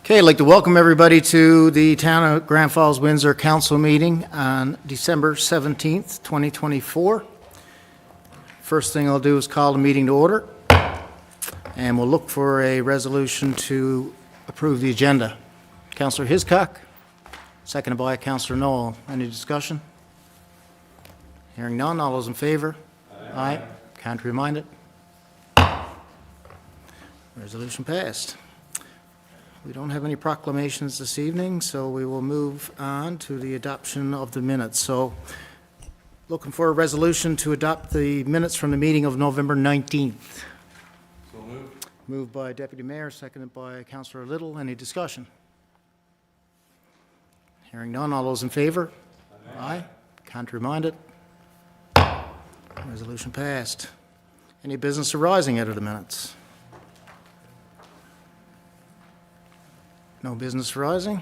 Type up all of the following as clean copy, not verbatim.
Okay, I'd like to welcome everybody to the Town of Grand Falls-Windsor Council meeting on December 17th, 2024. First thing I'll do is call the meeting to order, and we'll look for a resolution to approve the agenda. Councillor Hiscock, seconded by Councillor Noel. Any discussion? Hearing none, all those in favor? Aye. Contrary minded? Resolution passed. We don't have any proclamations this evening, so we will move on to the adoption of the minutes. So, looking for a resolution to adopt the minutes from the meeting of November 19th. So moved. Moved by Deputy Mayor, seconded by Councillor Little. Any discussion? Hearing none, all those in favor? Aye. Contrary minded? Resolution passed. Any business arising out of the minutes? No business arising.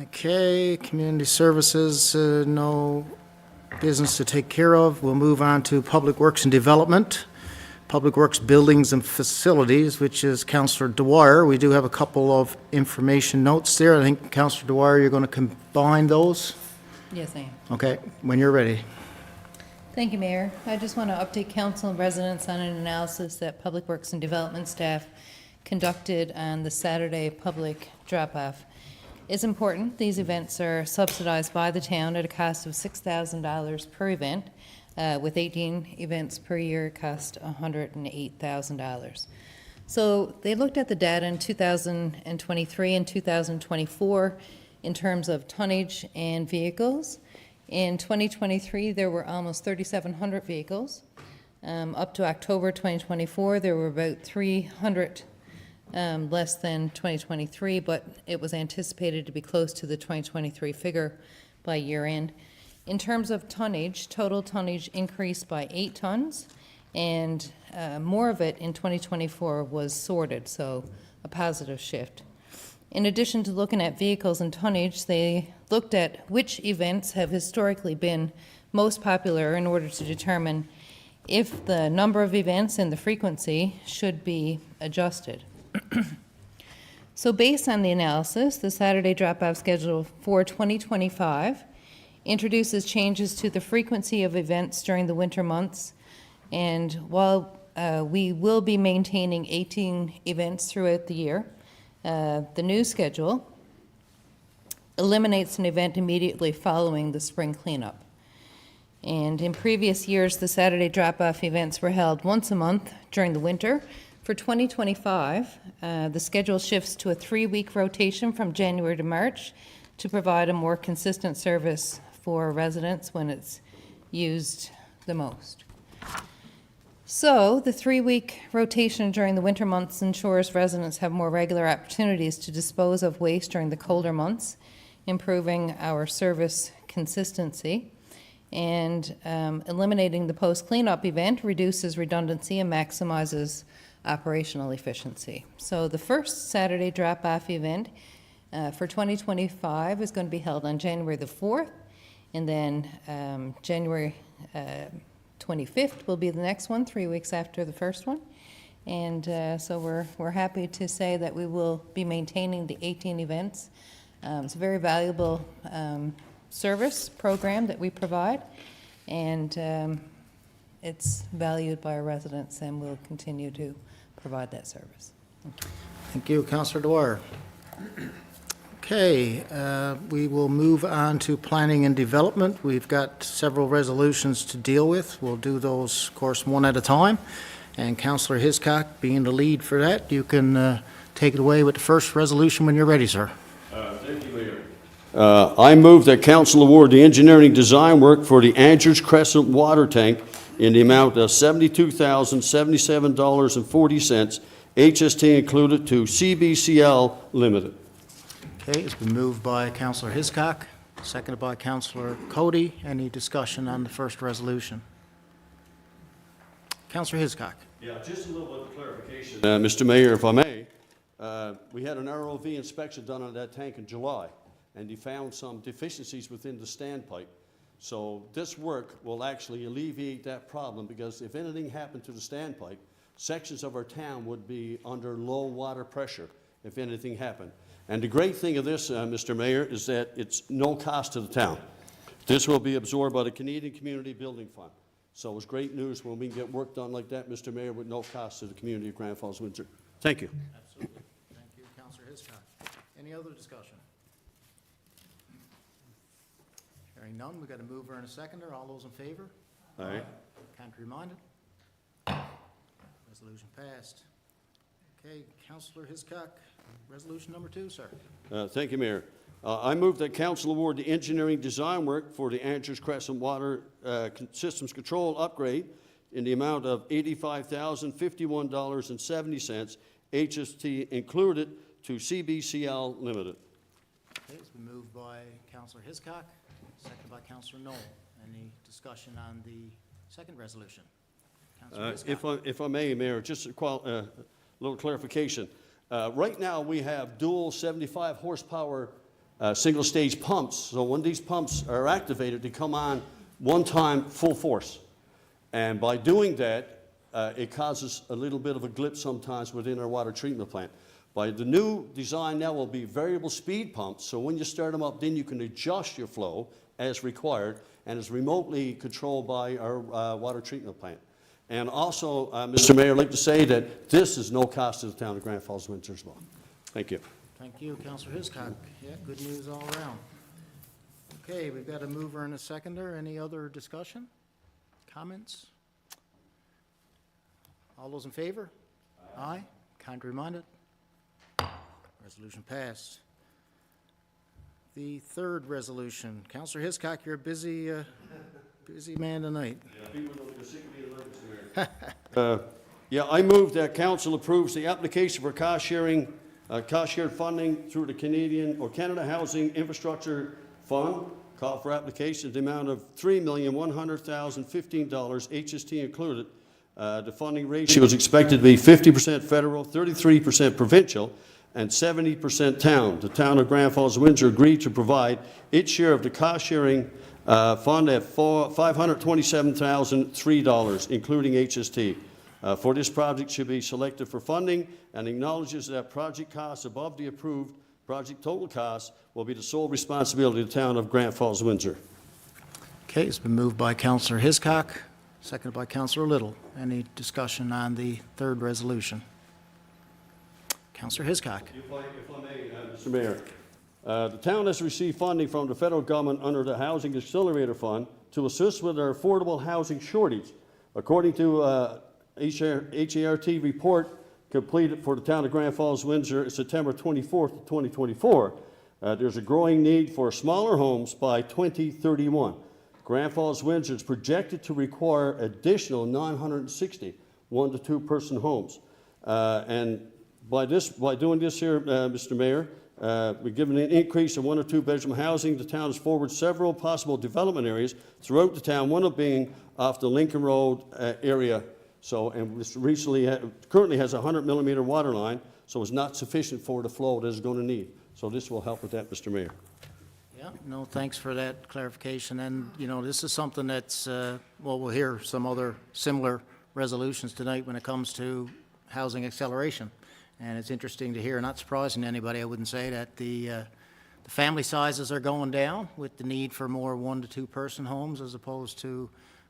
Okay, community services, no business to take care of. We'll move on to Public Works and Development. Public Works Buildings and Facilities, which is Councillor Dwyer. We do have a couple of information notes there. I think, Councillor Dwyer, you're going to combine those? Yes, I am. Okay, when you're ready. Thank you, Mayor. I just want to update council and residents on an analysis that Public Works and Development staff conducted on the Saturday public drop-off. It's important. These events are subsidized by the town at a cost of $6,000 per event. With 18 events per year, it costs $108,000. So they looked at the data in 2023 and 2024 in terms of tonnage and vehicles. In 2023, there were almost 3,700 vehicles. Up to October 2024, there were about 300 less than 2023, but it was anticipated to be close to the 2023 figure by year end. In terms of tonnage, total tonnage increased by 8 tons, and more of it in 2024 was sorted, so a positive shift. In addition to looking at vehicles and tonnage, they looked at which events have historically been most popular in order to determine if the number of events and the frequency should be adjusted. So based on the analysis, the Saturday drop-off schedule for 2025 introduces changes to the frequency of events during the winter months. And while we will be maintaining 18 events throughout the year, the new schedule eliminates an event immediately following the spring cleanup. And in previous years, the Saturday drop-off events were held once a month during the winter. For 2025, the schedule shifts to a 3-week rotation from January to March to provide a more consistent service for residents when it's used the most. So the 3-week rotation during the winter months ensures residents have more regular opportunities to dispose of waste during the colder months, improving our service consistency. And eliminating the post-cleanup event reduces redundancy and maximizes operational efficiency. So the first Saturday drop-off event for 2025 is going to be held on January the 4th, and then January 25th will be the next one, 3 weeks after the first one. And so we're happy to say that we will be maintaining the 18 events. It's a very valuable service program that we provide, and it's valued by our residents, and we'll continue to provide that service. Thank you, Councillor Dwyer. Okay, we will move on to Planning and Development. We've got several resolutions to deal with. We'll do those, of course, one at a time. And Councillor Hiscock, being the lead for that, you can take it away with the first resolution when you're ready, sir. Thank you, Mayor. I move that council award the engineering design work for the Andrews Crescent water tank in the amount of $72,077.40, HST included, to CBCL Limited. Okay, it's been moved by Councillor Hiscock, seconded by Councillor Cody. Any discussion on the first resolution? Councillor Hiscock. Yeah, just a little bit of clarification. Mr. Mayor, if I may, we had an ROV inspection done on that tank in July, and he found some deficiencies within the standpipe. So this work will actually alleviate that problem, because if anything happened to the standpipe, sections of our town would be under low water pressure, if anything happened. And the great thing of this, Mr. Mayor, is that it's no cost to the town. This will be absorbed by the Canadian Community Building Fund. So it's great news when we can get work done like that, Mr. Mayor, with no cost to the community of Grand Falls-Windsor. Thank you. Absolutely. Thank you, Councilor Hiscock. Any other discussion? Hearing none, we've got a mover and a seconder. All those in favor? Aye. Contrary minded? Resolution passed. Okay, Councilor Hiscock, resolution number 2, sir. Thank you, Mayor. I move that council award the engineering design work for the Andrews Crescent Water Systems Control upgrade in the amount of $85,051.70, HST included, to CBCL Limited. Okay, it's been moved by Councilor Hiscock, seconded by Councilor Knoll. Any discussion on the second resolution? Councilor Hiscock. If I may, Mayor, just a little clarification. Right now, we have dual 75 horsepower single-stage pumps. So when these pumps are activated, they come on one time full force. And by doing that, it causes a little bit of a glitch sometimes within our water treatment plant. By the new design now will be variable speed pumps, so when you start them up, then you can adjust your flow as required, and is remotely controlled by our water treatment plant. And also, Mr. Mayor, I'd like to say that this is no cost to the town of Grand Falls-Windsor as well. Thank you. Thank you, Councilor Hiscock. Yeah, good news all around. Okay, we've got a mover and a seconder. Any other discussion? Comments? All those in favor? Aye. Contrary minded? Resolution passed. The third resolution. Councilor Hiscock, you're a busy man tonight. Yeah, I move that council approves the application for cost-shared funding through the Canada Housing Infrastructure Fund. Call for application, the amount of $3,100,015, HST included. The funding ratio is expected to be 50% federal, 33% provincial, and 70% town. The town of Grand Falls-Windsor agreed to provide its share of the cost-sharing fund at $527,003, including HST. For this project should be selected for funding, and acknowledges that project costs above the approved project total cost will be the sole responsibility of the town of Grand Falls-Windsor. Okay, it's been moved by Councilor Hiscock, seconded by Councilor Little. Any discussion on the third resolution? Councilor Hiscock. If I may, Mr. Mayor, the town has received funding from the federal government under the Housing Accelerator Fund to assist with our affordable housing shortage. According to HART report completed for the town of Grand Falls-Windsor September 24th, 2024, there's a growing need for smaller homes by 2031. Grand Falls-Windsor is projected to require additional 960 1- to 2-person homes. And by doing this here, Mr. Mayor, we're given an increase of 1- or 2-bedroom housing. The town has forwarded several possible development areas throughout the town, one of being off the Lincoln Road area. So, and this currently has a 100-millimeter water line, so it's not sufficient for the flow that it's going to need. So this will help with that, Mr. Mayor. Yeah, no, thanks for that clarification. And, you know, this is something that's, well, we'll hear some other similar resolutions tonight when it comes to housing acceleration. And it's interesting to hear, not surprising to anybody, I wouldn't say, that the family sizes are going down with the need for more 1- to 2-person homes as opposed to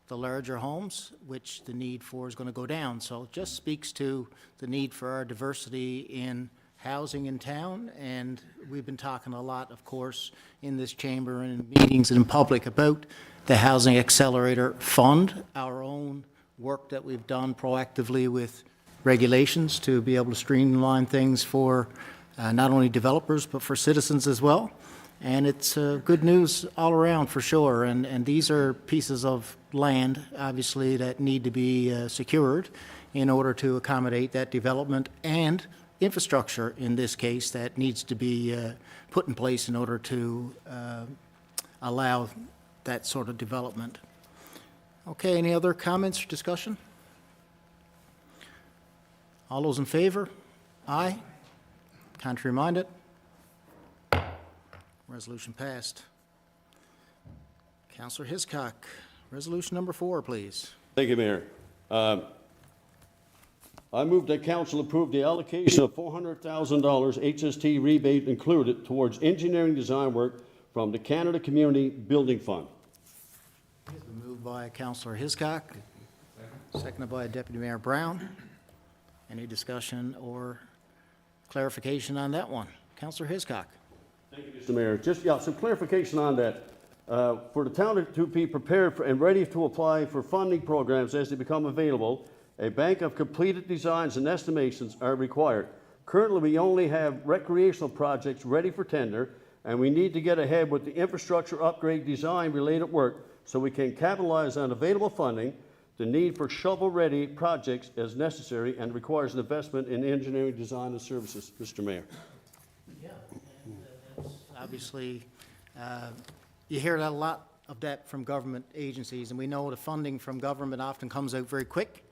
the larger homes, which the need for is going to go down. So it just speaks to the need for our diversity in housing in town. And we've been talking a lot, of course, in this chamber and in meetings and in public about the Housing Accelerator Fund, our own work that we've done proactively with regulations to be able to streamline things for not only developers but for citizens as well. And it's good news all around for sure. And these are pieces of land, obviously, that need to be secured in order to accommodate that development, and infrastructure in this case that needs to be put in place in order to allow that sort of development. Okay, any other comments or discussion? All those in favor? Aye. Contrary minded? Resolution passed. Councilor Hiscock, resolution number 4, please. Thank you, Mayor. I move that council approve the allocation of $400,000 HST rebate included towards engineering design work from the Canada Community Building Fund. It's been moved by Councillor Hiscock, seconded by Deputy Mayor Brown. Any discussion or clarification on that one? Councillor Hiscock. Thank you, Mr. Mayor. Just, some clarification on that. For the town to be prepared and ready to apply for funding programs as they become available, a bank of completed designs and estimations are required. Currently, we only have recreational projects ready for tender, and we need to get ahead with the infrastructure upgrade design related work so we can capitalize on available funding. The need for shovel-ready projects is necessary and requires an investment in engineering design and services, Mr. Mayor. Yeah, and that's obviously, you hear a lot of that from government agencies, and we know the funding from government often comes out very quick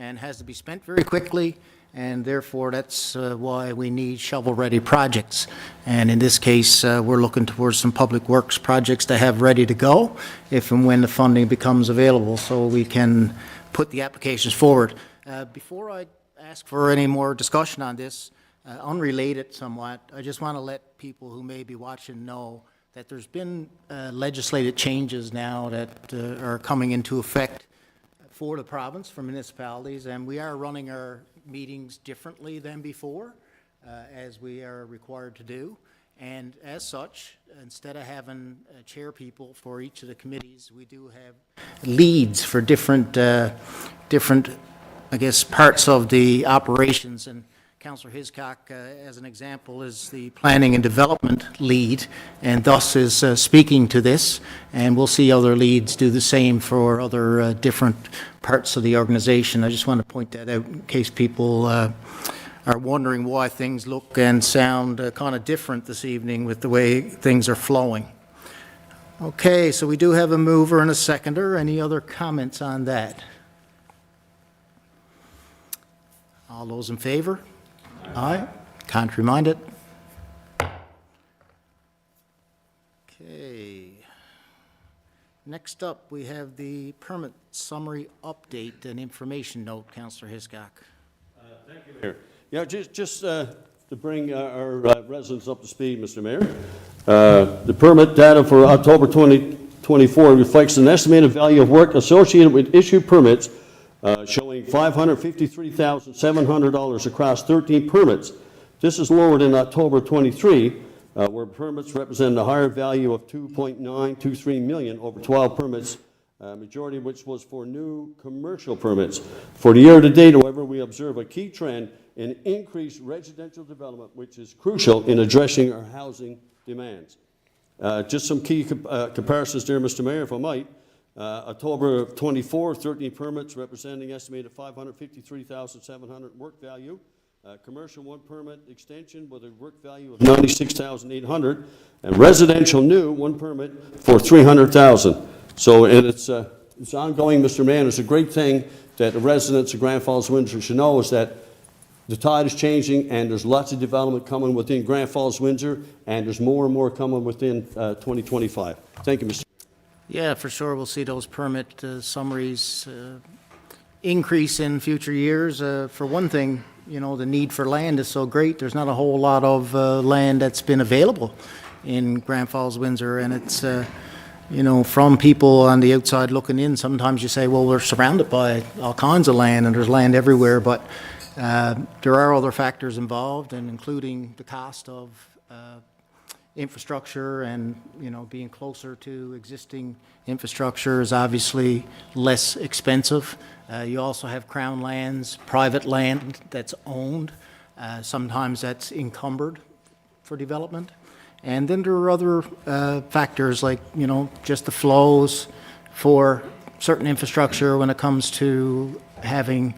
and has to be spent very quickly, and therefore that's why we need shovel-ready projects. And in this case, we're looking towards some public works projects to have ready to go if and when the funding becomes available, so we can put the applications forward. Before I ask for any more discussion on this, unrelated somewhat, I just want to let people who may be watching know that there's been legislative changes now that are coming into effect for the province, for municipalities, and we are running our meetings differently than before, as we are required to do. And as such, instead of having chair people for each of the committees, we do have leads for different, I guess, parts of the operations. And Councillor Hiscock, as an example, is the planning and development lead, and thus is speaking to this. And we'll see other leads do the same for other different parts of the organization. I just want to point that out in case people are wondering why things look and sound kind of different this evening with the way things are flowing. Okay, so we do have a mover and a seconder. Any other comments on that? All those in favor? Aye. Contrary-minded? Okay. Next up, we have the permit summary update and information note. Councillor Hiscock. Thank you, Mayor. Yeah, just to bring our residents up to speed, Mr. Mayor. The permit data for October 2024 reflects an estimated value of work associated with issued permits showing $553,700 across 13 permits. This is lower than October 23, where permits represent a higher value of $2.923 million over 12 permits, majority of which was for new commercial permits. For the year to date, however, we observe a key trend in increased residential development, which is crucial in addressing our housing demands. Just some key comparisons there, Mr. Mayor, if I might. October of 24, 13 permits representing estimated $553,700 work value. Commercial 1 permit extension with a work value of $96,800, and residential new 1 permit for $300,000. So, and it's ongoing, Mr. Mayor. It's a great thing that the residents of Grand Falls-Windsor should know is that the tide is changing, and there's lots of development coming within Grand Falls-Windsor, and there's more and more coming within 2025. Thank you, Mr. Yeah, for sure, we'll see those permit summaries increase in future years. For one thing, you know, the need for land is so great. There's not a whole lot of land that's been available in Grand Falls-Windsor, and it's, you know, from people on the outside looking in, sometimes you say, well, we're surrounded by all kinds of land, and there's land everywhere, but there are other factors involved, and including the cost of infrastructure, and, you know, being closer to existing infrastructure is obviously less expensive. You also have crown lands, private land that's owned. Sometimes that's encumbered for development. And then there are other factors like, you know, just the flows for certain infrastructure when it comes to having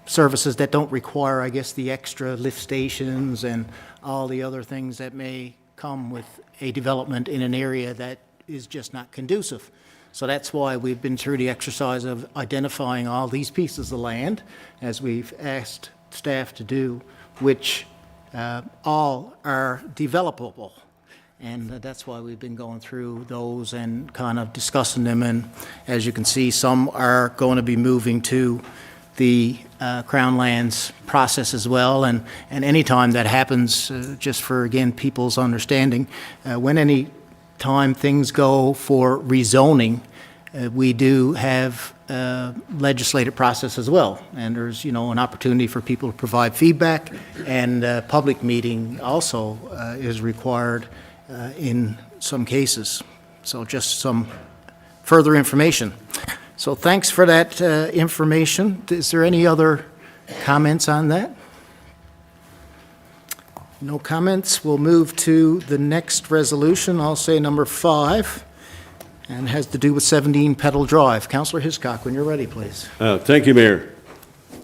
services that don't require, I guess, the extra lift stations and all the other things that may come with a development in an area that is just not conducive. So that's why we've been through the exercise of identifying all these pieces of land, as we've asked staff to do, which all are developable. And that's why we've been going through those and kind of discussing them. And as you can see, some are going to be moving to the Crown Lands process as well, and any time that happens, just for, again, people's understanding, when any time things go for rezoning, we do have legislative process as well, and there's, you know, an opportunity for people to provide feedback, and public meeting also is required in some cases. So just some further information. So thanks for that information. Is there any other comments on that? No comments. We'll move to the next resolution. I'll say number 5, and has to do with 17 Petal Drive. Councilor Hiscock, when you're ready, please. Thank you, Mayor.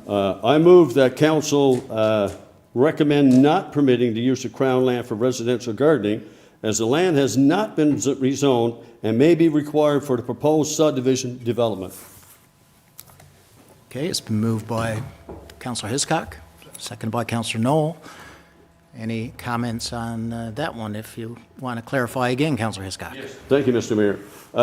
I move that council recommend not permitting the use of Crown land for residential gardening, as the land has not been rezoned and may be required for the proposed subdivision development. Okay, it's been moved by Councilor Hiscock, seconded by Councilor Knoll. Any comments on that one? If you want to clarify again, Councilor Hiscock. Yes. Thank you, Mr. Mayor.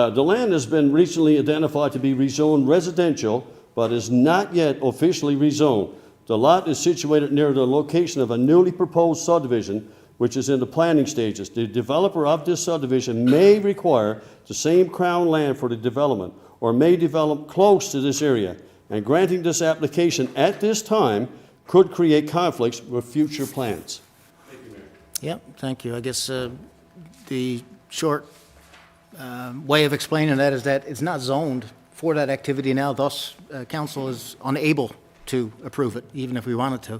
The land has been recently identified to be rezoned residential, but is not yet officially rezoned. The lot is situated near the location of a newly proposed subdivision, which is in the planning stages. The developer of this subdivision may require the same Crown land for the development, or may develop close to this area, and granting this application at this time could create conflicts with future plans. Yep, thank you. I guess the short way of explaining that is that it's not zoned for that activity now, thus council is unable to approve it, even if we wanted to.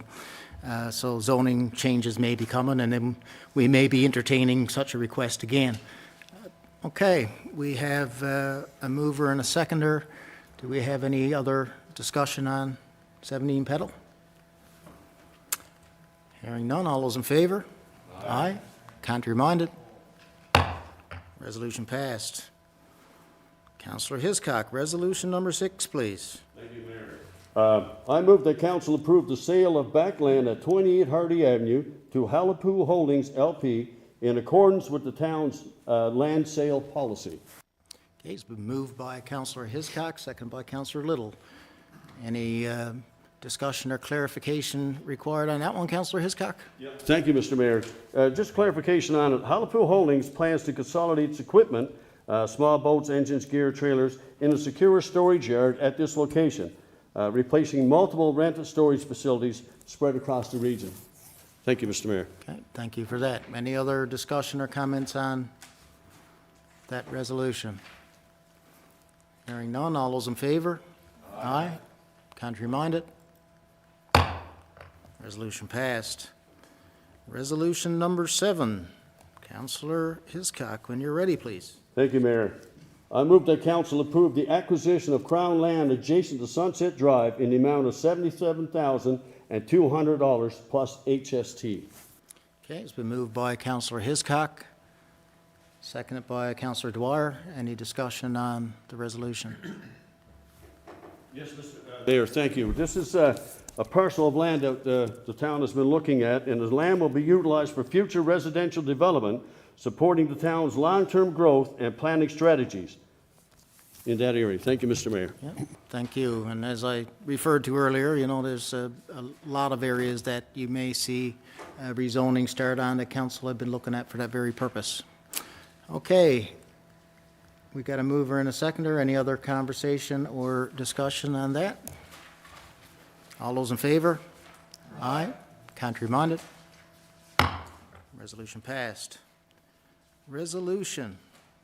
So zoning changes may be coming, and then we may be entertaining such a request again. Okay, we have a mover and a seconder. Do we have any other discussion on 17 Petal? Hearing none, all those in favor? Aye. Contrary minded? Resolution passed. Councilor Hiscock, resolution number 6, please. Thank you, Mayor. I move that council approve the sale of backland at 28 Hardy Avenue to Halipoo Holdings LP in accordance with the town's land sale policy. Okay, it's been moved by Councilor Hiscock, seconded by Councilor Little. Any discussion or clarification required on that one, Councilor Hiscock? Yep. Thank you, Mr. Mayor. Just clarification on it. Halipoo Holdings plans to consolidate its equipment, small boats, engines, gear, trailers, in a secure storage yard at this location, replacing multiple rented storage facilities spread across the region. Thank you, Mr. Mayor. Okay, thank you for that. Any other discussion or comments on that resolution? Hearing none, all those in favor? Aye. Contrary minded? Resolution passed. Resolution number 7. Councilor Hiscock, when you're ready, please. Thank you, Mayor. I move that council approve the acquisition of Crown land adjacent to Sunset Drive in the amount of $77,200 plus HST. Okay, it's been moved by Councilor Hiscock, seconded by Councilor Dwyer. Any discussion on the resolution? Yes, Mr. Mayor, thank you. This is a parcel of land that the town has been looking at, and the land will be utilized for future residential development, supporting the town's long-term growth and planning strategies in that area. Thank you, Mr. Mayor. Yeah, thank you. And as I referred to earlier, you know, there's a lot of areas that you may see rezoning start on that council have been looking at for that very purpose. Okay. We've got a mover and a seconder. Any other conversation or discussion on that? All those in favor? Aye. Contrary minded? Resolution passed. Resolution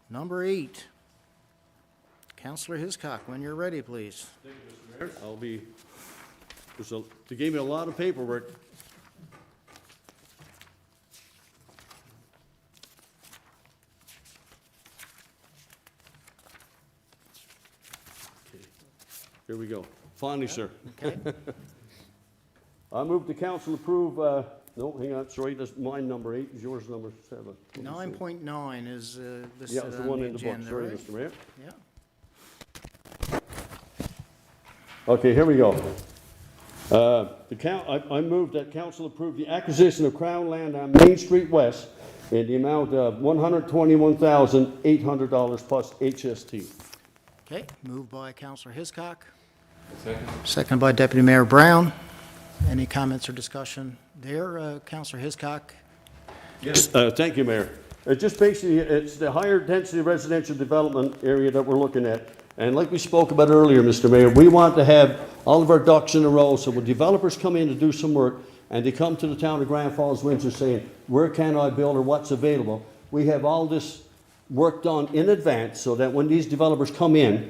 number 8. Councilor Hiscock, when you're ready, please. Thank you, Mr. Mayor. They gave me a lot of paperwork. Okay. Here we go. Finally, sir. Okay. I move the council approve, no, hang on, sorry, that's mine number 8, is yours number 7. 9.9 is listed Yeah, it's the on one the in the book, agenda, sorry, right? Mr. Mayor. Yeah. Okay, here we go. I move that council approve the acquisition of Crown land on Main Street West in the amount of $121,800 plus HST. Okay, moved by Councilor Hiscock, Second by Deputy Mayor Brown. Any comments or discussion there? Councillor Hiscock? Yes. Thank you, Mayor. Just basically, it's the higher density residential development area that we're looking at. And like we spoke about earlier, Mr. Mayor, we want to have all of our ducks in a row, so when developers come in to do some work, and they come to the town of Grand Falls, Windsor saying, where can I build or what's available? We have all this work done in advance so that when these developers come in,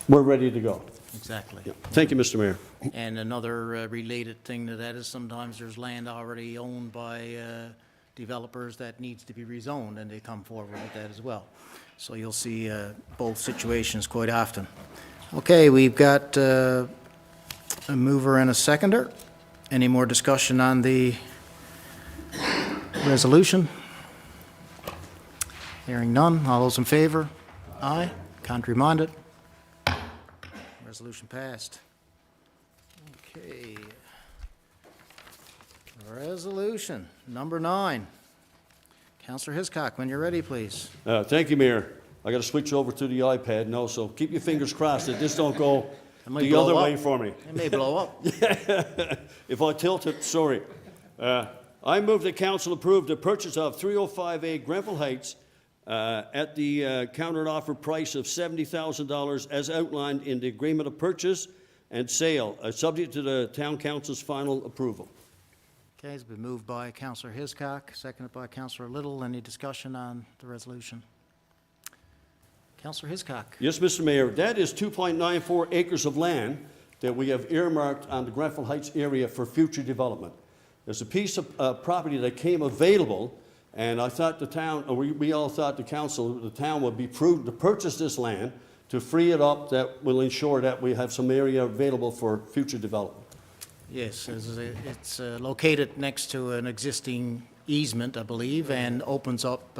we're ready to go. Exactly. Yeah. Thank you, Mr. Mayor. And another related thing to that is sometimes there's land already owned by developers that needs to be rezoned, and they come forward with that as well. So you'll see both situations quite often. Okay, we've got a mover and a seconder. Any more discussion on the resolution? Hearing none. All those in favor? Aye. Contrary-minded? Resolution passed. Okay. Resolution number 9. Councillor Hiscock, when you're ready, please. Thank you, Mayor. I got to switch over to the iPad now, so keep your fingers crossed that this don't go might the blow other up. way for me. It may blow up. If I tilt it, sorry. I move that council approve the purchase of 305A Grenfell Heights at the countered offer price of $70,000 as outlined in the agreement of purchase and sale, subject to the town council's final approval. Okay, it's been moved by Councillor Hiscock, seconded by Councillor Little. Any discussion on the resolution? Councillor Hiscock. Yes, Mr. Mayor, that is 2.94 acres of land that we have earmarked on the Grenfell Heights area for future development. There's a piece of property that came available, and I thought the town, or we all thought the council, the town would be prudent to purchase this land to free it up that will ensure that we have some area available for future development. Yes, it's located next to an existing easement, I believe, and opens up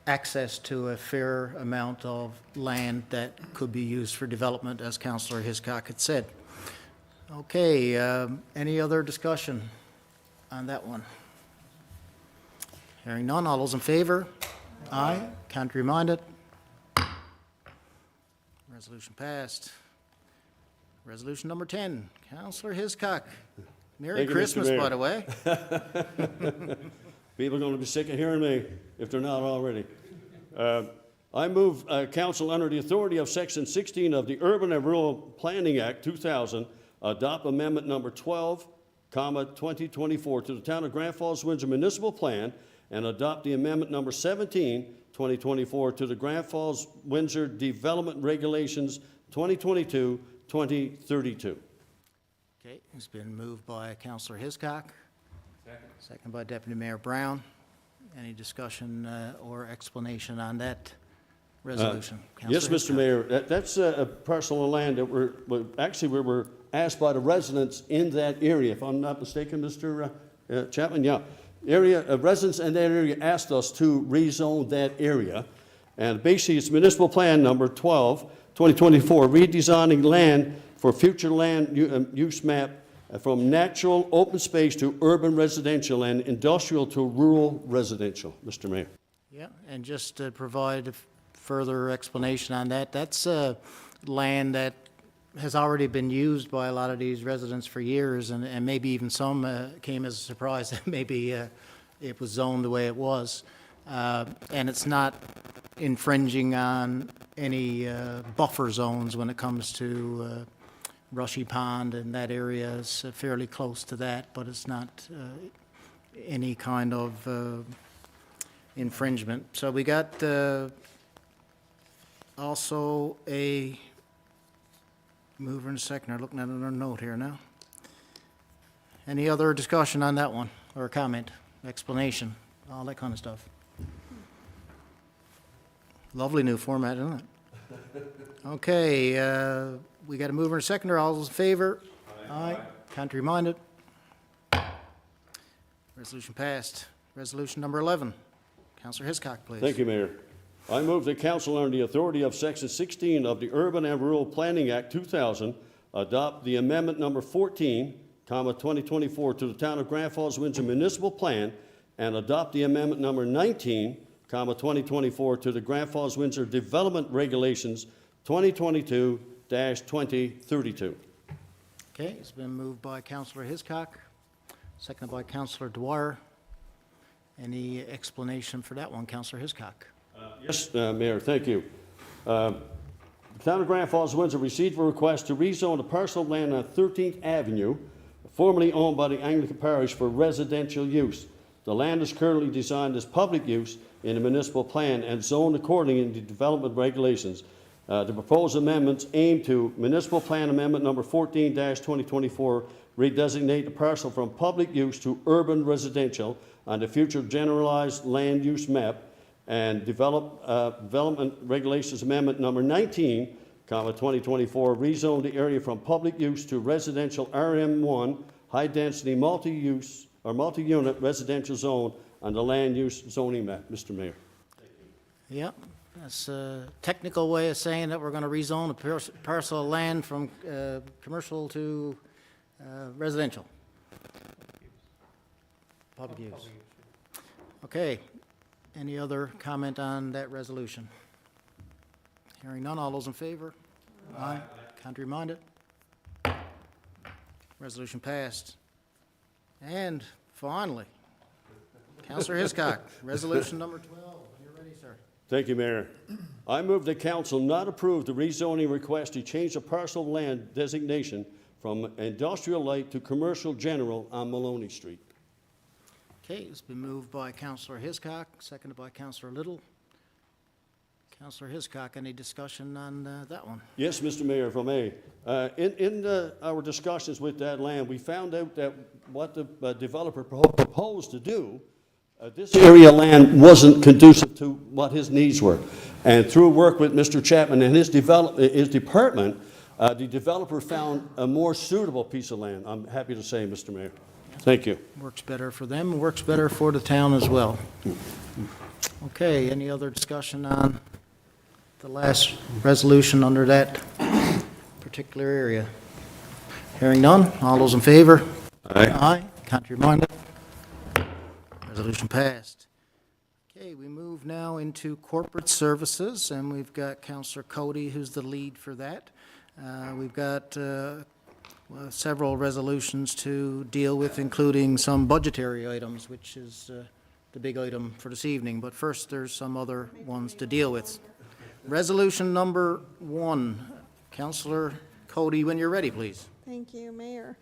access to a fair amount of land that could be used for development, as Councillor Hiscock had said. Okay, any other discussion on that one? Hearing none, all those in favor? Aye. Contrary-minded? Resolution passed. Resolution number 10, Councillor Hiscock. Merry Thank you, Mr. Christmas, Mayor. by the way. People are going to be sick of hearing me if they're not already. I move council under the authority of Section 16 of the Urban and Rural Planning Act 2000 adopt amendment number 12, 2024 to the Town of Grand Falls, Windsor Municipal Plan and adopt the amendment number 17, 2024 to the Grand Falls, Windsor Development Regulations 2022-2032. Okay, it's been moved by Councillor Hiscock. Second by Deputy Mayor Brown. Any discussion or explanation on that resolution? Yes, Councillor Mr. Hiscock. Mayor, that's a parcel of land that we were asked by the residents in that area, if I'm not mistaken, Mr. Chapman, yeah. Residents in that area asked us to rezone that area. And basically, it's municipal plan number 12, 2024, redesigning land for future land use map from natural open space to urban residential and industrial to rural residential, Mr. Mayor. Yeah, and just to provide a further explanation on that, that's land that has already been used by a lot of these residents for years, and maybe even some came as a surprise that maybe it was zoned the way it was. And it's not infringing on any buffer zones when it comes to Rushy Pond, and that area is fairly close to that, but it's not any kind of infringement. So we got also a mover and a seconder. Looking at another note here now. Any other discussion on that one, or comment, explanation, all that kind of stuff? Lovely new format, isn't it? Okay, we got a mover and a seconder. All those in favor? Aye. Contrary-minded? Resolution passed. Resolution number 11. Councillor Hiscock, please. Thank you, Mayor. I move that council under the authority of Section 16 of the Urban and Rural Planning Act 2000 adopt the amendment number 14, 2024 to the Town of Grand Falls, Windsor Municipal Plan and adopt the amendment number 19, 2024 to the Grand Falls, Windsor Development Regulations 2022-2032. 2032. Okay, it's been moved by Counselor Hiscock, seconded by Counselor Dwyer. Any explanation for that one, Counselor Hiscock? Yes, Mayor, thank you. The Town of Grand Falls-Windsor received a request to rezone a parcel of land on 13th Avenue, formerly owned by the Anglican Parish, for residential use. The land is currently designed as public use in the municipal plan and zoned according to the development regulations. The proposed amendments aim to Municipal Plan Amendment Number 14-2024, redesignate the parcel from public use to urban residential on the future generalized land use map, and Development Regulations Amendment Number 19, 2024, rezone the area from public use to residential RM1, high-density multi-use or multi-unit residential zone on the land use zoning map. Mr. Mayor. Yep, that's a technical way of saying that we're going to rezone a parcel of land from commercial to residential. Public use. Okay, any other comment on that resolution? Hearing none, all those in favor? Aye. Contrary-minded? Resolution passed. And finally, Counselor Hiscock, resolution number 12. You're ready, sir. Thank you, Mayor. I move that council not approve the rezoning request to change the parcel of land designation from industrial light to commercial general on Maloney Street. Okay, it's been moved by Counselor Hiscock, seconded by Counselor Little. Counselor Hiscock, any discussion on that one? Yes, Mr. Mayor, if I may. Our discussions with that land, we found out that what the developer proposed to do, this area of land wasn't conducive to what his needs were. And through work with Mr. Chapman and his department, the developer found a more suitable piece of land, I'm happy to say, Mr. Mayor. Thank you. Works better for them, works better for the town as well. Okay, any other discussion on the last resolution under that particular area? Hearing none, all those in favor? Aye. Aye, contrary-minded? Resolution passed. Okay, we move now into corporate services, and we've got Counselor Cody, who's the lead for that. We've got several resolutions to deal with, including some budgetary items, which is the big item for this evening. But first, there's some other ones to deal with. Resolution number 1. Counselor Cody, when you're ready, please. Thank you, Mayor.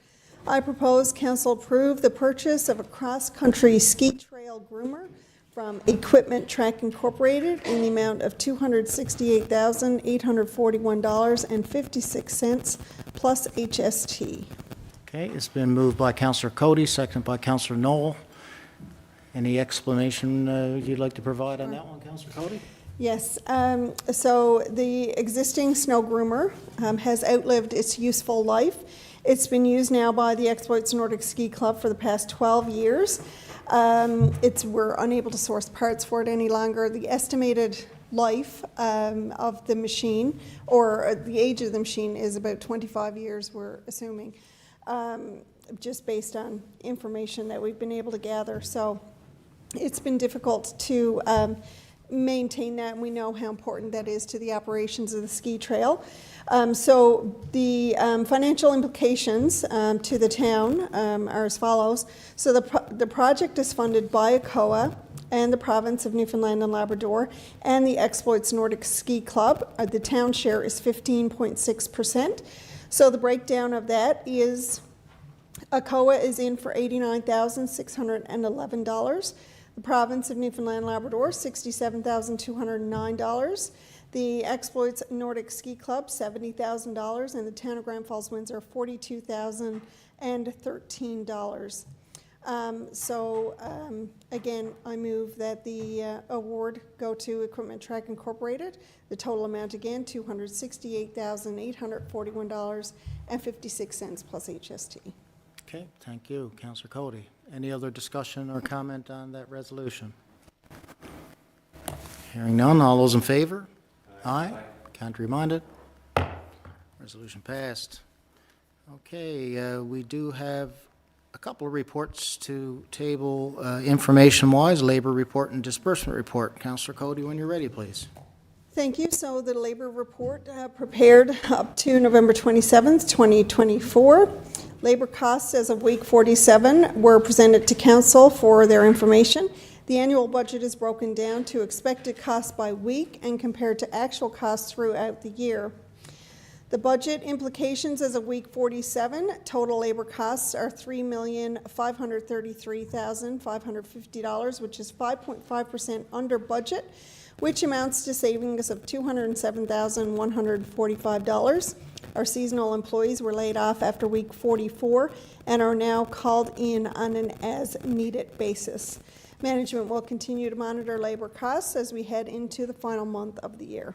I propose council approve the purchase of a cross-country ski trail groomer from Equipment Track Incorporated in the amount of $268,841.56 plus HST. Okay, it's been moved by Counselor Cody, seconded by Counselor Knoll. Any explanation you'd like to provide on that one, Counselor Cody? Yes, so the existing snow groomer has outlived its useful life. It's been used now by the Exploits Nordic Ski Club for the past 12 years. We're unable to source parts for it any longer. The estimated life of the machine, or the age of the machine, is about 25 years, we're assuming, just based on information that we've been able to gather. So it's been difficult to maintain that, and we know how important that is to the operations of the ski trail. So the financial implications to the town are as follows. So the project is funded by ACOA and the province of Newfoundland and Labrador and the Exploits Nordic Ski Club. The town share is 15.6%. So the breakdown of that is ACOA is in for $89,611. The province of Newfoundland and Labrador, $67,209. The Exploits Nordic Ski Club, $70,000, and the town of Grand Falls-Windsor, $42,013. Again, I move that the award go to Equipment Track Incorporated. The total amount again, $268,841.56 plus HST. Okay, thank you, Counselor Cody. Any other discussion or comment on that resolution? Hearing none, all those in favor? Aye. Contrary-minded? Resolution passed. Okay, we do have a couple of reports to table information-wise, labor report and disbursement report. Counselor Cody, when you're ready, please. Thank you. So the labor report prepared up to November 27th, 2024. Labor costs as of week 47 were presented to council for their information. The annual budget is broken down to expected costs by week and compared to actual costs throughout the year. The budget implications as of week 47, total labor costs are $3,533,550, which is 5.5% under budget, which amounts to savings of $207,145. Our seasonal employees were laid off after week 44 and are now called in on an as-needed basis. Management will continue to monitor labor costs as we head into the final month of the year.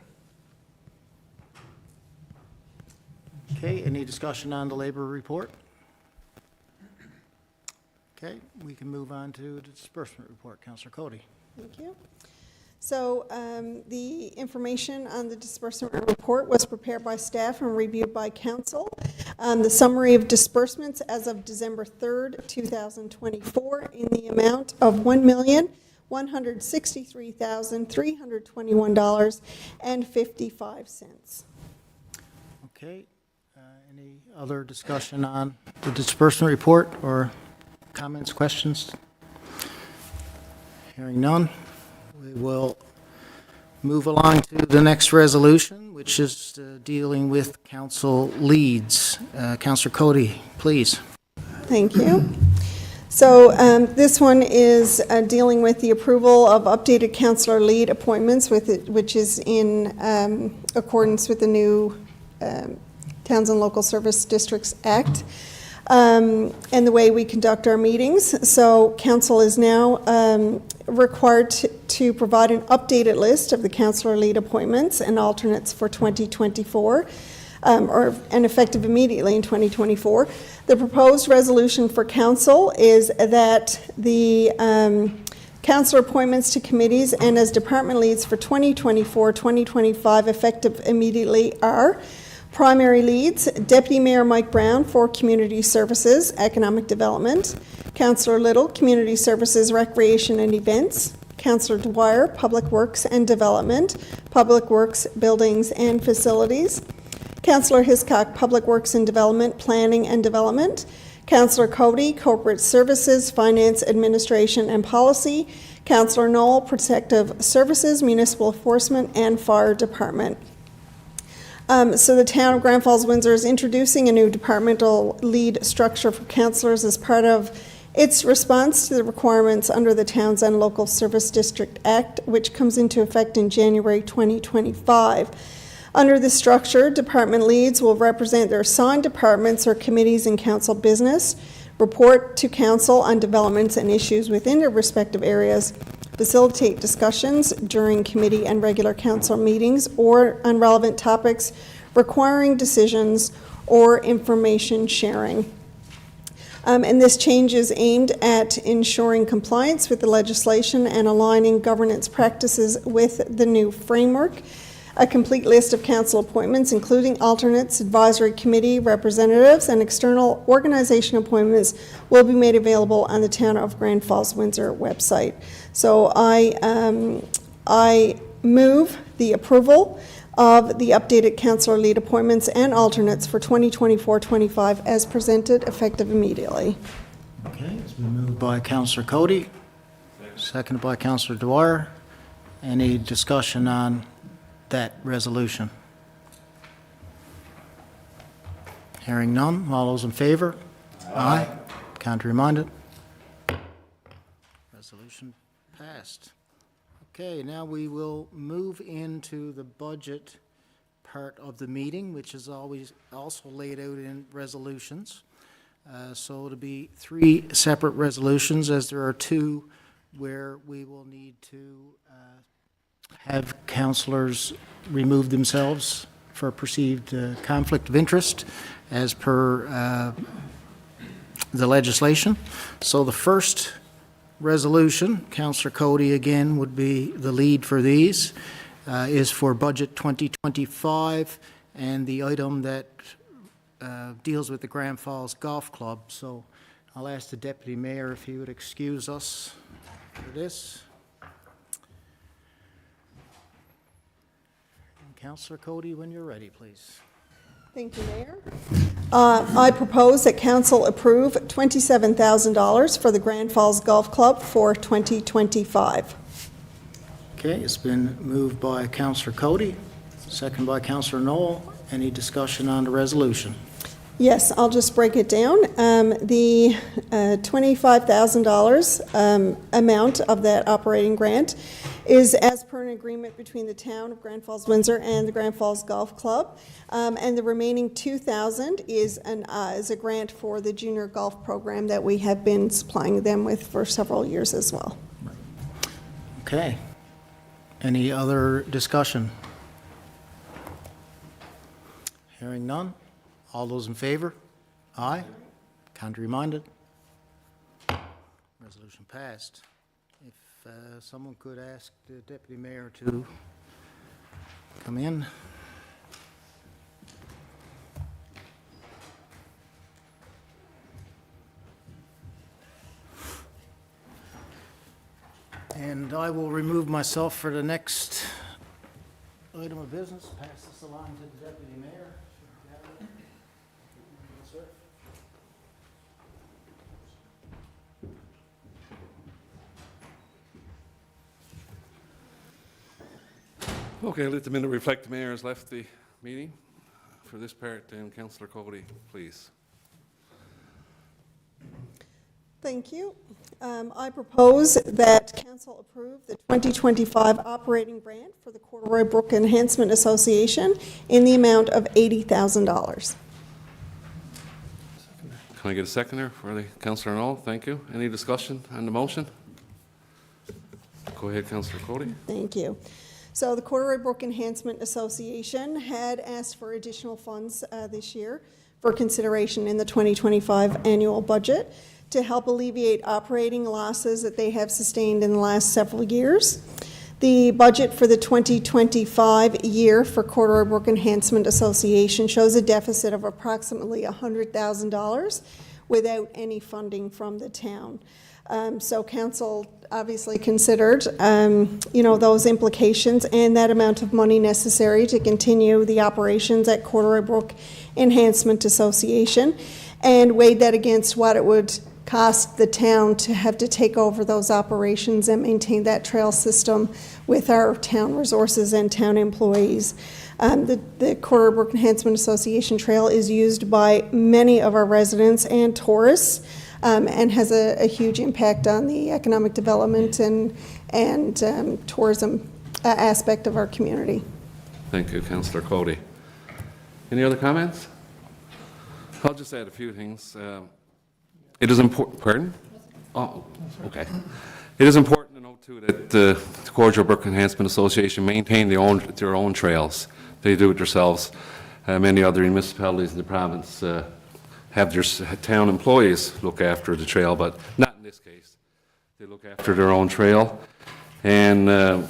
Okay, any discussion on the labor report? Okay, we can move on to the disbursement report. Councillor Cody. Thank you. So the information on the disbursement report was prepared by staff and reviewed by council. The summary of disbursements as of December 3rd, 2024 in the amount of $1,163,321.55. Okay, any other discussion on the disbursement report or comments, questions? Hearing none, we will move along to the next resolution, which is dealing with council leads. Councillor Cody, please. Thank you. So this one is dealing with the approval of updated councillor lead appointments, which is in accordance with the new Towns and Local Service Districts Act, and the way we conduct our meetings. So council is now required to provide an updated list of the councillor lead appointments and alternates for 2024, and effective immediately in 2024. The proposed resolution for council is that the councillor appointments to committees and as department leads for 2024-2025 effective immediately are: primary leads, Deputy Mayor Mike Brown for Community Services, Economic Development; Councillor Little, Community Services, Recreation and Events; Councillor Dwyer, Public Works and Development, Public Works, Buildings and Facilities; Councillor Hiscock, Public Works and Development, Planning and Development; Councillor Cody, Corporate Services, Finance, Administration and Policy; Councillor Knoll, Protective Services, Municipal Enforcement and Fire Department. So the town of Grand Falls-Windsor is introducing a new departmental lead structure for councillors as part of its response to the requirements under the Towns and Local Service District Act, which comes into effect in January 2025. Under this structure, department leads will represent their assigned departments or committees in council business, report to council on developments and issues within their respective areas, facilitate discussions during committee and regular council meetings or on relevant topics requiring decisions or information sharing. And this change is aimed at ensuring compliance with the legislation and aligning governance practices with the new framework. A complete list of council appointments, including alternates, advisory committee representatives, and external organization appointments, will be made available on the Town of Grand Falls-Windsor website. So I move the approval of the updated councillor lead appointments and alternates for 2024-25 as presented, effective immediately. Okay, it's been moved by Councillor Cody, seconded by Councillor Dwyer. Any discussion on that resolution? Hearing none, all those in favor? Aye. Contrary-minded? Resolution passed. Okay, now we will move into the budget part of the meeting, which is always also laid out in resolutions. So it'll be three separate resolutions, as there are two where we will need to have councillors remove themselves for perceived conflict of interest as per the legislation. So the first resolution, Councillor Cody again would be the lead for these, is for Budget 2025 and the item that deals with the Grand Falls Golf Club. So I'll ask the Deputy Mayor if he would excuse us for this. Councillor Cody, when you're ready, please. Thank you, Mayor. I propose that council approve $27,000 for the Grand Falls Golf Club for 2025. Okay, it's been moved by Councillor Cody, second by Councillor Knoll. Any discussion on the resolution? Yes, I'll just break it down. The $25,000 amount of that operating grant is as per an agreement between the town of Grand Falls-Windsor and the Grand Falls Golf Club. And the remaining $2,000 is a grant for the junior golf program that we have been supplying them with for several years as well. Okay. Any other discussion? Hearing none. All those in favor? Aye. Contrary minded? Resolution passed. If someone could ask the Deputy Mayor to come in. And I will remove myself for the next item of business. Pass this along to the Deputy Mayor. Sir. Okay, let the minute reflect the mayor has left the meeting. For this part, then, Councillor Cody, please. Thank you. I propose that council approve the 2025 operating grant for the Corduroy Brook Enhancement Association in the amount of $80,000. Can I get a seconder for the Councillor Knoll? Thank you. Any discussion on the motion? Go ahead, Councillor Cody. Thank you. So the Corduroy Brook Enhancement Association had asked for additional funds this year for consideration in the 2025 annual budget to help alleviate operating losses that they have sustained in the last several years. The budget for the 2025 year for Corduroy Brook Enhancement Association shows a deficit of approximately $100,000 without any funding from the town. So council obviously considered, those implications and that amount of money necessary to continue the operations at Corduroy Brook Enhancement Association, and weighed that against what it would cost the town to have to take over those operations and maintain that trail system with our town resources and town employees. The Corduroy Brook Enhancement Association Trail is used by many of our residents and tourists, and has a huge impact on the economic development and tourism aspect of our community. Thank you, Councillor Cody. Any other comments? I'll just add a few things. It is important, pardon? Oh, okay. It is important to note, too, that the Corduroy Brook Enhancement Association maintain their own trails. They do it themselves. Many other municipalities in the province have their town employees look after the trail, but not in this case. They look after their own trail. And,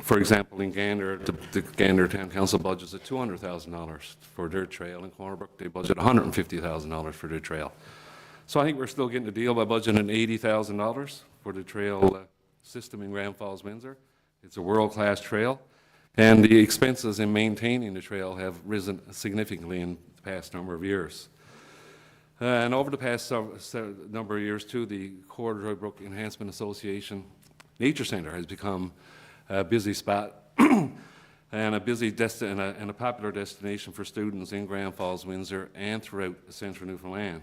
for example, in Gander, the Gander Town Council budgets at $200,000 for their trail. In Corduroy Brook, they budget $150,000 for their trail. So I think we're still getting a deal by budgeting $80,000 for the trail system in Grand Falls-Windsor. It's a world-class trail, and the expenses in maintaining the trail have risen significantly in the past number of years. And over the past number of years, too, the Corduroy Brook Enhancement Association Nature Center has become a busy spot and a busy and a popular destination for students in Grand Falls-Windsor and throughout central Newfoundland.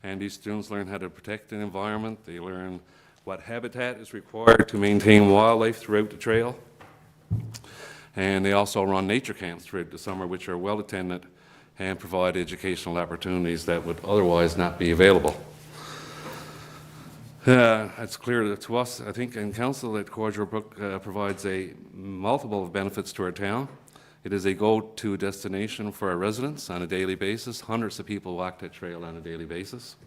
And these students learn how to protect the environment. They learn what habitat is required to maintain wildlife throughout the trail. And they also run nature camps throughout the summer, which are well attended and provide educational opportunities that would otherwise not be available. It's clear to us, I think, in council, that Corduroy Brook provides a multiple of benefits to our town. It is a go-to destination for our residents on a daily basis. Hundreds of people walk that trail on a daily basis.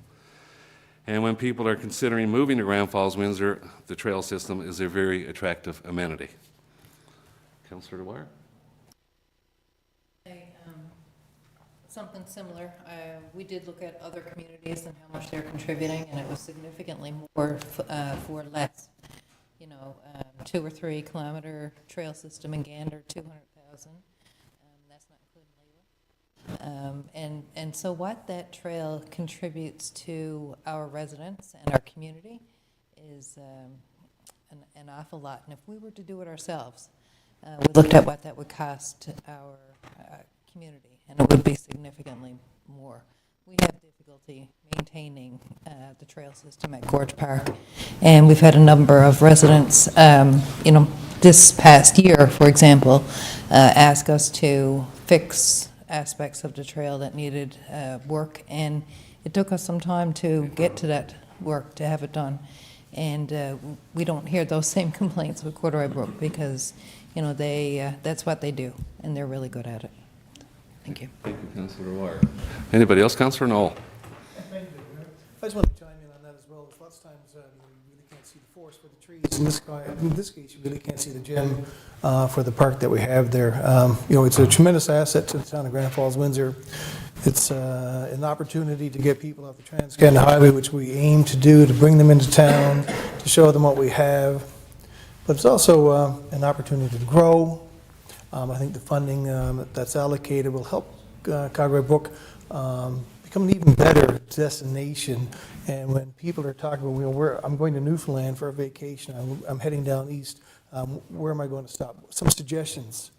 And when people are considering moving to Grand Falls-Windsor, the trail system is a very attractive amenity. Councillor Dwyer? Something similar. We did look at other communities and how much they're contributing, and it was significantly more for less. 2 or 3 kilometer trail system in Gander, $200,000. And so what that trail contributes to our residents and our community is an awful lot. And if we were to do it ourselves, we looked at what that would cost our community, and it would be significantly more. We have difficulty maintaining the trail system at Gorge Park, and we've had a number of residents, this past year, for example, ask us to fix aspects of the trail that needed work, and it took us some time to get to that work, to have it done. And we don't hear those same complaints with Corduroy Brook because, that's what they do, and they're really good at it. Thank you. Thank you, Councillor Dwyer. Anybody else? Councillor Knoll. Thank you, Mayor. I just want to chime in on that as well. There's lots of times you really can't see the forest for the trees. In this case, you really can't see the gem for the park that we have there. It's a tremendous asset to the town of Grand Falls-Windsor. It's an opportunity to get people off the Trans-Canada Highway, which we aim to do, to bring them into town, to show them what we have. But it's also an opportunity to grow. I think the funding that's allocated will help Corduroy Brook become an even better destination. And when people are talking about, I'm going to Newfoundland for a vacation, I'm heading down east, where am I going to stop? Some suggestions.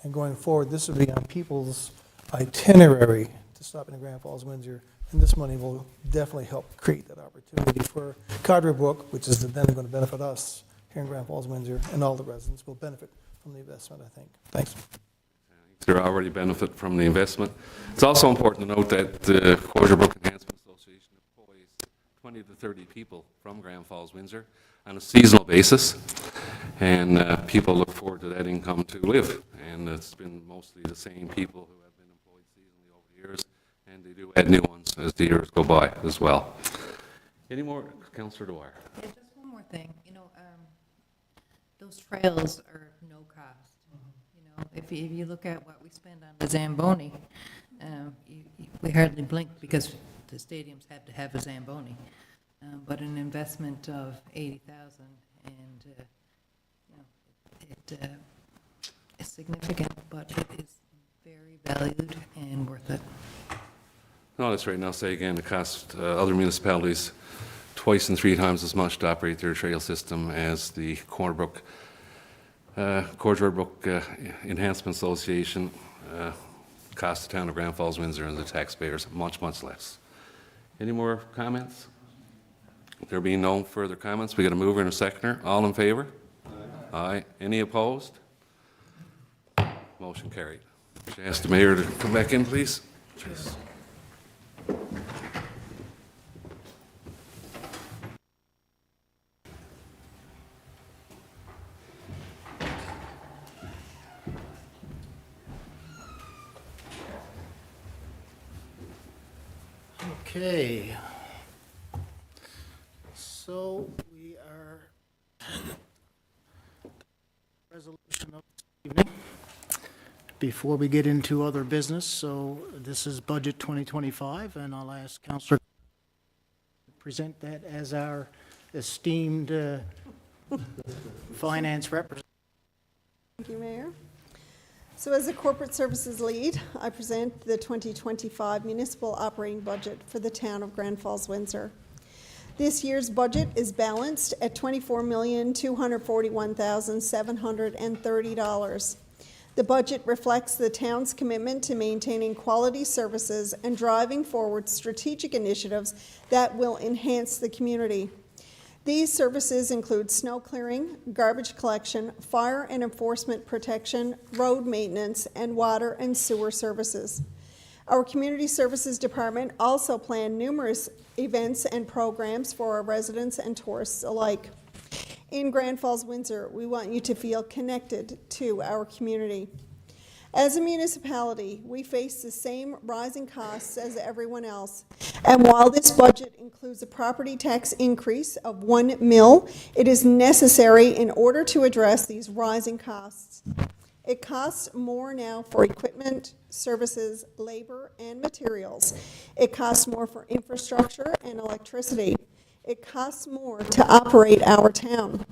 And going forward, this will be on people's itinerary to stop in Grand Falls-Windsor. And this money will definitely help create that opportunity for Corduroy Brook, which is then going to benefit us here in Grand Falls-Windsor, and all the residents will benefit from the investment, I think. Thanks. They already benefit from the investment. It's also important to note that the Corduroy Brook Enhancement Association employs 20 to 30 people from Grand Falls-Windsor on a seasonal basis, and people look forward to that income to live. And it's been mostly the same people who have been employed seasonally over the years, and they do add new ones as the years go by as well. Any more? Councillor Dwyer. Yeah, just one more thing. Those trails are no cost. If you look at what we spend on the Zamboni, we hardly blink because the stadiums have to have a Zamboni. But an investment of $80,000, and it is significant, but it is very valued and worth it. No, that's right. And I'll say again, it costs other municipalities twice and 3 times as much to operate their trail system as the Corduroy Brook Enhancement Association cost the town of Grand Falls-Windsor and the taxpayers much, much less. Any more comments? There being no further comments, we got a mover and a seconder. All in favor? Aye. Any opposed? Motion carried. Should I ask the mayor to come back in, please? Cheers. Okay. So we are resolution of this evening. Before we get into other business, so this is Budget 2025, and I'll ask Councillor to present that as our esteemed finance representative. Thank you, Mayor. So as a corporate services lead, I present the 2025 municipal operating budget for the town of Grand Falls-Windsor. This year's budget is balanced at $24,241,730. The budget reflects the town's commitment to maintaining quality services and driving forward strategic initiatives that will enhance the community. These services include snow clearing, garbage collection, fire and enforcement protection, road maintenance, and water and sewer services. Our Community Services Department also planned numerous events and programs for our residents and tourists alike. In Grand Falls-Windsor, we want you to feel connected to our community. As a municipality, we face the same rising costs as everyone else. And while this budget includes a property tax increase of $1 million, it is necessary in order to address these rising costs. It costs more now for equipment, services, labor, and materials. It costs more for infrastructure and electricity. It costs more to operate our town.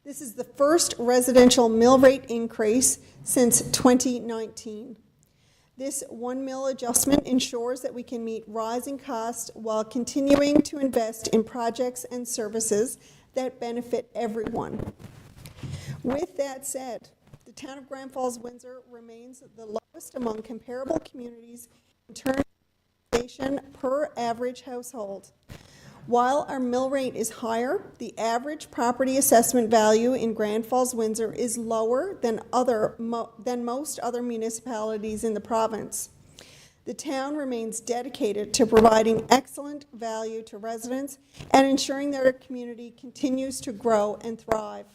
This is the first residential mill rate increase since 2019. This 1 mil adjustment ensures that we can meet rising costs while continuing to invest in projects and services that benefit everyone. With that said, the town of Grand Falls-Windsor remains the lowest among comparable communities in terms of taxation per average household. While our mill rate is higher, the average property assessment value in Grand Falls-Windsor is lower than most other municipalities in the province. The town remains dedicated to providing excellent value to residents and ensuring that our community continues to grow and thrive.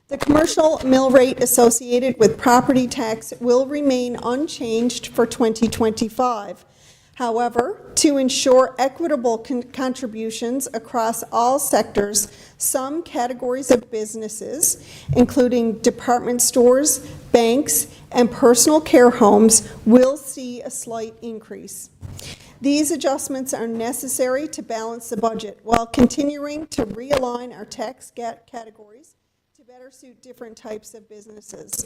The commercial mill rate associated with property tax will remain unchanged for 2025. However, to ensure equitable contributions across all sectors, some categories of businesses, including department stores, banks, and personal care homes, will see a slight increase. These adjustments are necessary to balance the budget while continuing to realign our tax categories to better suit different types of businesses.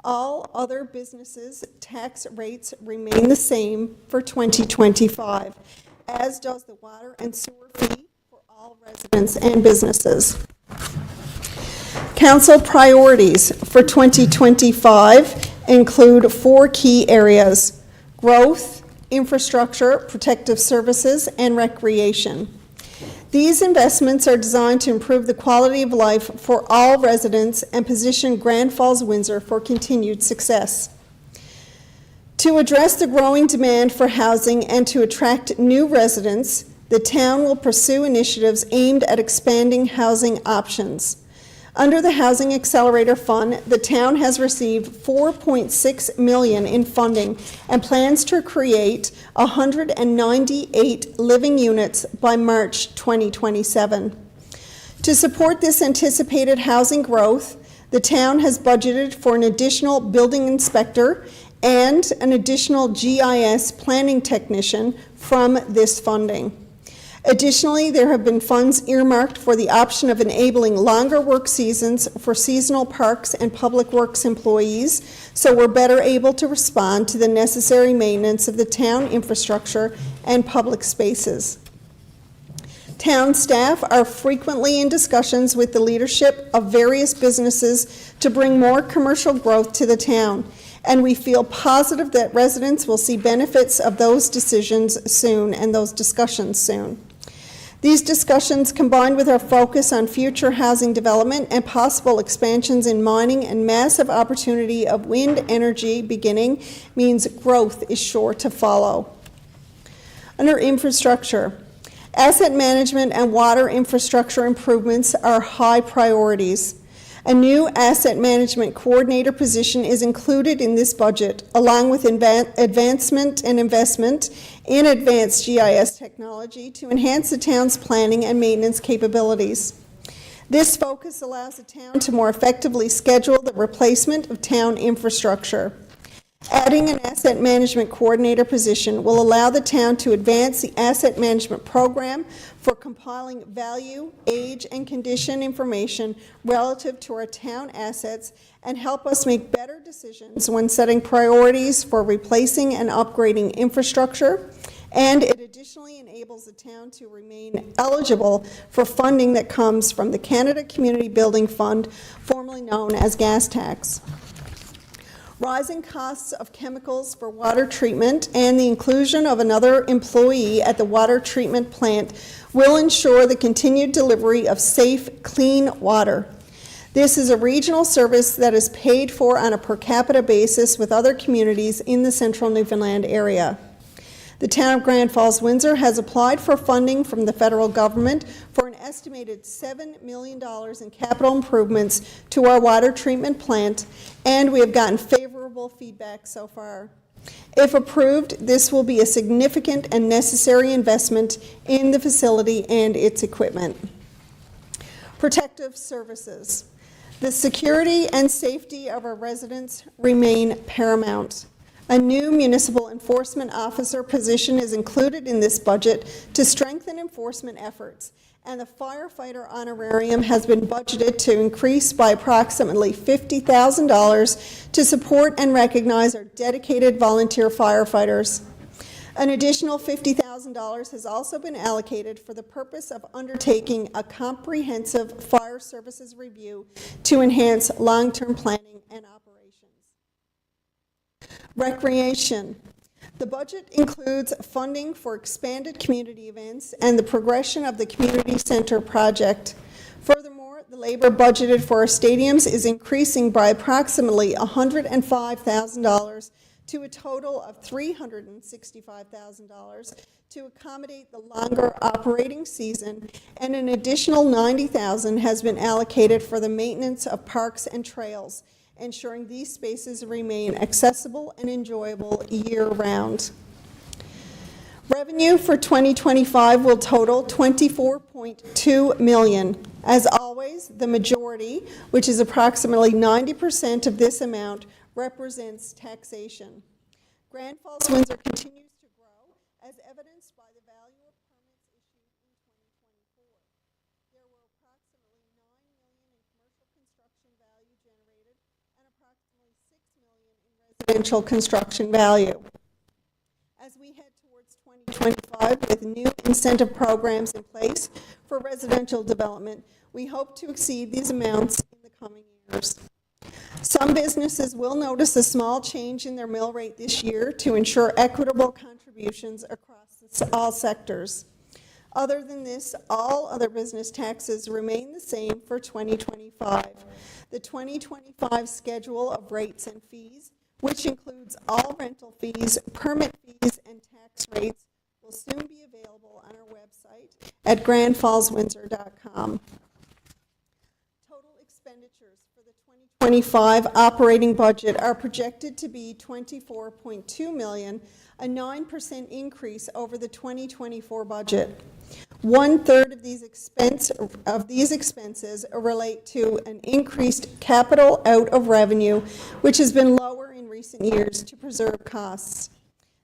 All other businesses' tax rates remain the same for 2025, as does the water and sewer fee for all residents and businesses. Council priorities for 2025 include 4 key areas: growth, infrastructure, protective services, and recreation. These investments are designed to improve the quality of life for all residents and position Grand Falls-Windsor for continued success. To address the growing demand for housing and to attract new residents, the town will pursue initiatives aimed at expanding housing options. Under the Housing Accelerator Fund, the town has received $4.6 million in funding and plans to create 198 living units by March 2027. To support this anticipated housing growth, the town has budgeted for an additional building inspector and an additional GIS planning technician from this funding. Additionally, there have been funds earmarked for the option of enabling longer work seasons for seasonal parks and public works employees, so we're better able to respond to the necessary maintenance of the town infrastructure and public spaces. Town staff are frequently in discussions with the leadership of various businesses to bring more commercial growth to the town, and we feel positive that residents will see benefits of those decisions soon and those discussions soon. These discussions, combined with our focus on future housing development and possible expansions in mining and massive opportunity of wind energy beginning, means growth is sure to follow. Under infrastructure, asset management and water infrastructure improvements are high priorities. A new asset management coordinator position is included in this budget, along with advancement and investment in advanced GIS technology to enhance the town's planning and maintenance capabilities. This focus allows the town to more effectively schedule the replacement of town infrastructure. Adding an asset management coordinator position will allow the town to advance the asset management program for compiling value, age, and condition information relative to our town assets and help us make better decisions when setting priorities for replacing and upgrading infrastructure. And it additionally enables the town to remain eligible for funding that comes from the Canada Community Building Fund, formerly known as gas tax. Rising costs of chemicals for water treatment and the inclusion of another employee at the water treatment plant will ensure the continued delivery of safe, clean water. This is a regional service that is paid for on a per capita basis with other communities in the central Newfoundland area. The town of Grand Falls-Windsor has applied for funding from the federal government for an estimated $7 million in capital improvements to our water treatment plant, and we have gotten favorable feedback so far. If approved, this will be a significant and necessary investment in the facility and its equipment. Protective services. The security and safety of our residents remain paramount. A new municipal enforcement officer position is included in this budget to strengthen enforcement efforts, and the firefighter honorarium has been budgeted to increase by approximately $50,000 to support and recognize our dedicated volunteer firefighters. An additional $50,000 has also been allocated for the purpose of undertaking a comprehensive fire services review to enhance long-term planning and operations. Recreation. The budget includes funding for expanded community events and the progression of the community center project. Furthermore, the labor budgeted for our stadiums is increasing by approximately $105,000 to a total of $365,000 to accommodate the longer operating season, and an additional $90,000 has been allocated for the maintenance of parks and trails, ensuring these spaces remain accessible and enjoyable year-round. Revenue for 2025 will total $24.2 million. As always, the majority, which is approximately 90% of this amount, represents taxation. Grand Falls-Windsor continues to grow, as evidenced by the value of permits issued in 2024. There were approximately $9 million in commercial construction value generated and approximately $6 million in residential construction value. As we head towards 2025 with new incentive programs in place for residential development, we hope to exceed these amounts in the coming years. Some businesses will notice a small change in their mill rate this year to ensure equitable contributions across all sectors. Other than this, all other business taxes remain the same for 2025. The 2025 schedule of rates and fees, which includes all rental fees, permit fees, and tax rates, will soon be available on our website at grandfallswindsor.com. Expenditures for the 2025 operating budget are projected to be $24.2 million, a 9% increase over the 2024 budget. 1/3 of these expenses relate to an increased capital out of revenue, which has been lower in recent years to preserve costs.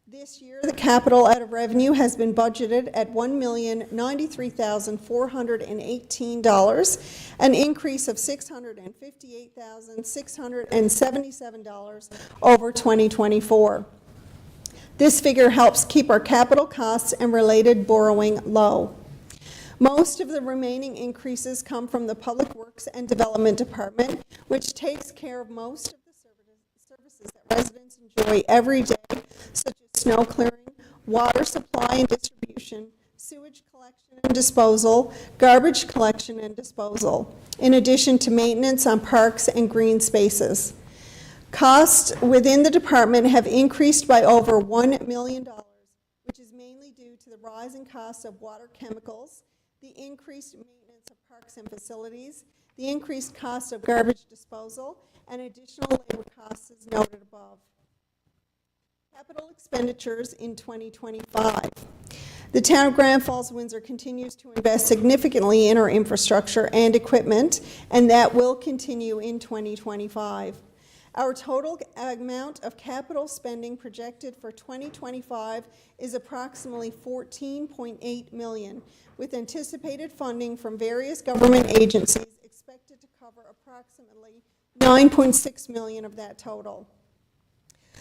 This year, the capital out of revenue has been budgeted at $1,093,418, an increase of $658,677 over 2024. This figure helps keep our capital costs and related borrowing low. Most of the remaining increases come from the Public Works and Development Department, which takes care of most of the services that residents enjoy every day, such as snow clearing, water supply and distribution, sewage collection and disposal, garbage collection and disposal, in addition to maintenance on parks and green spaces. Costs within the department have increased by over $1 million, which is mainly due to the rising costs of water chemicals, the increased maintenance of parks and facilities, the increased cost of garbage disposal, and additional labor costs as noted above. Capital expenditures in 2025. The town of Grand Falls-Windsor continues to invest significantly in our infrastructure and equipment, and that will continue in 2025. Our total amount of capital spending projected for 2025 is approximately $14.8 million, with anticipated funding from various government agencies expected to cover approximately $9.6 million of that total.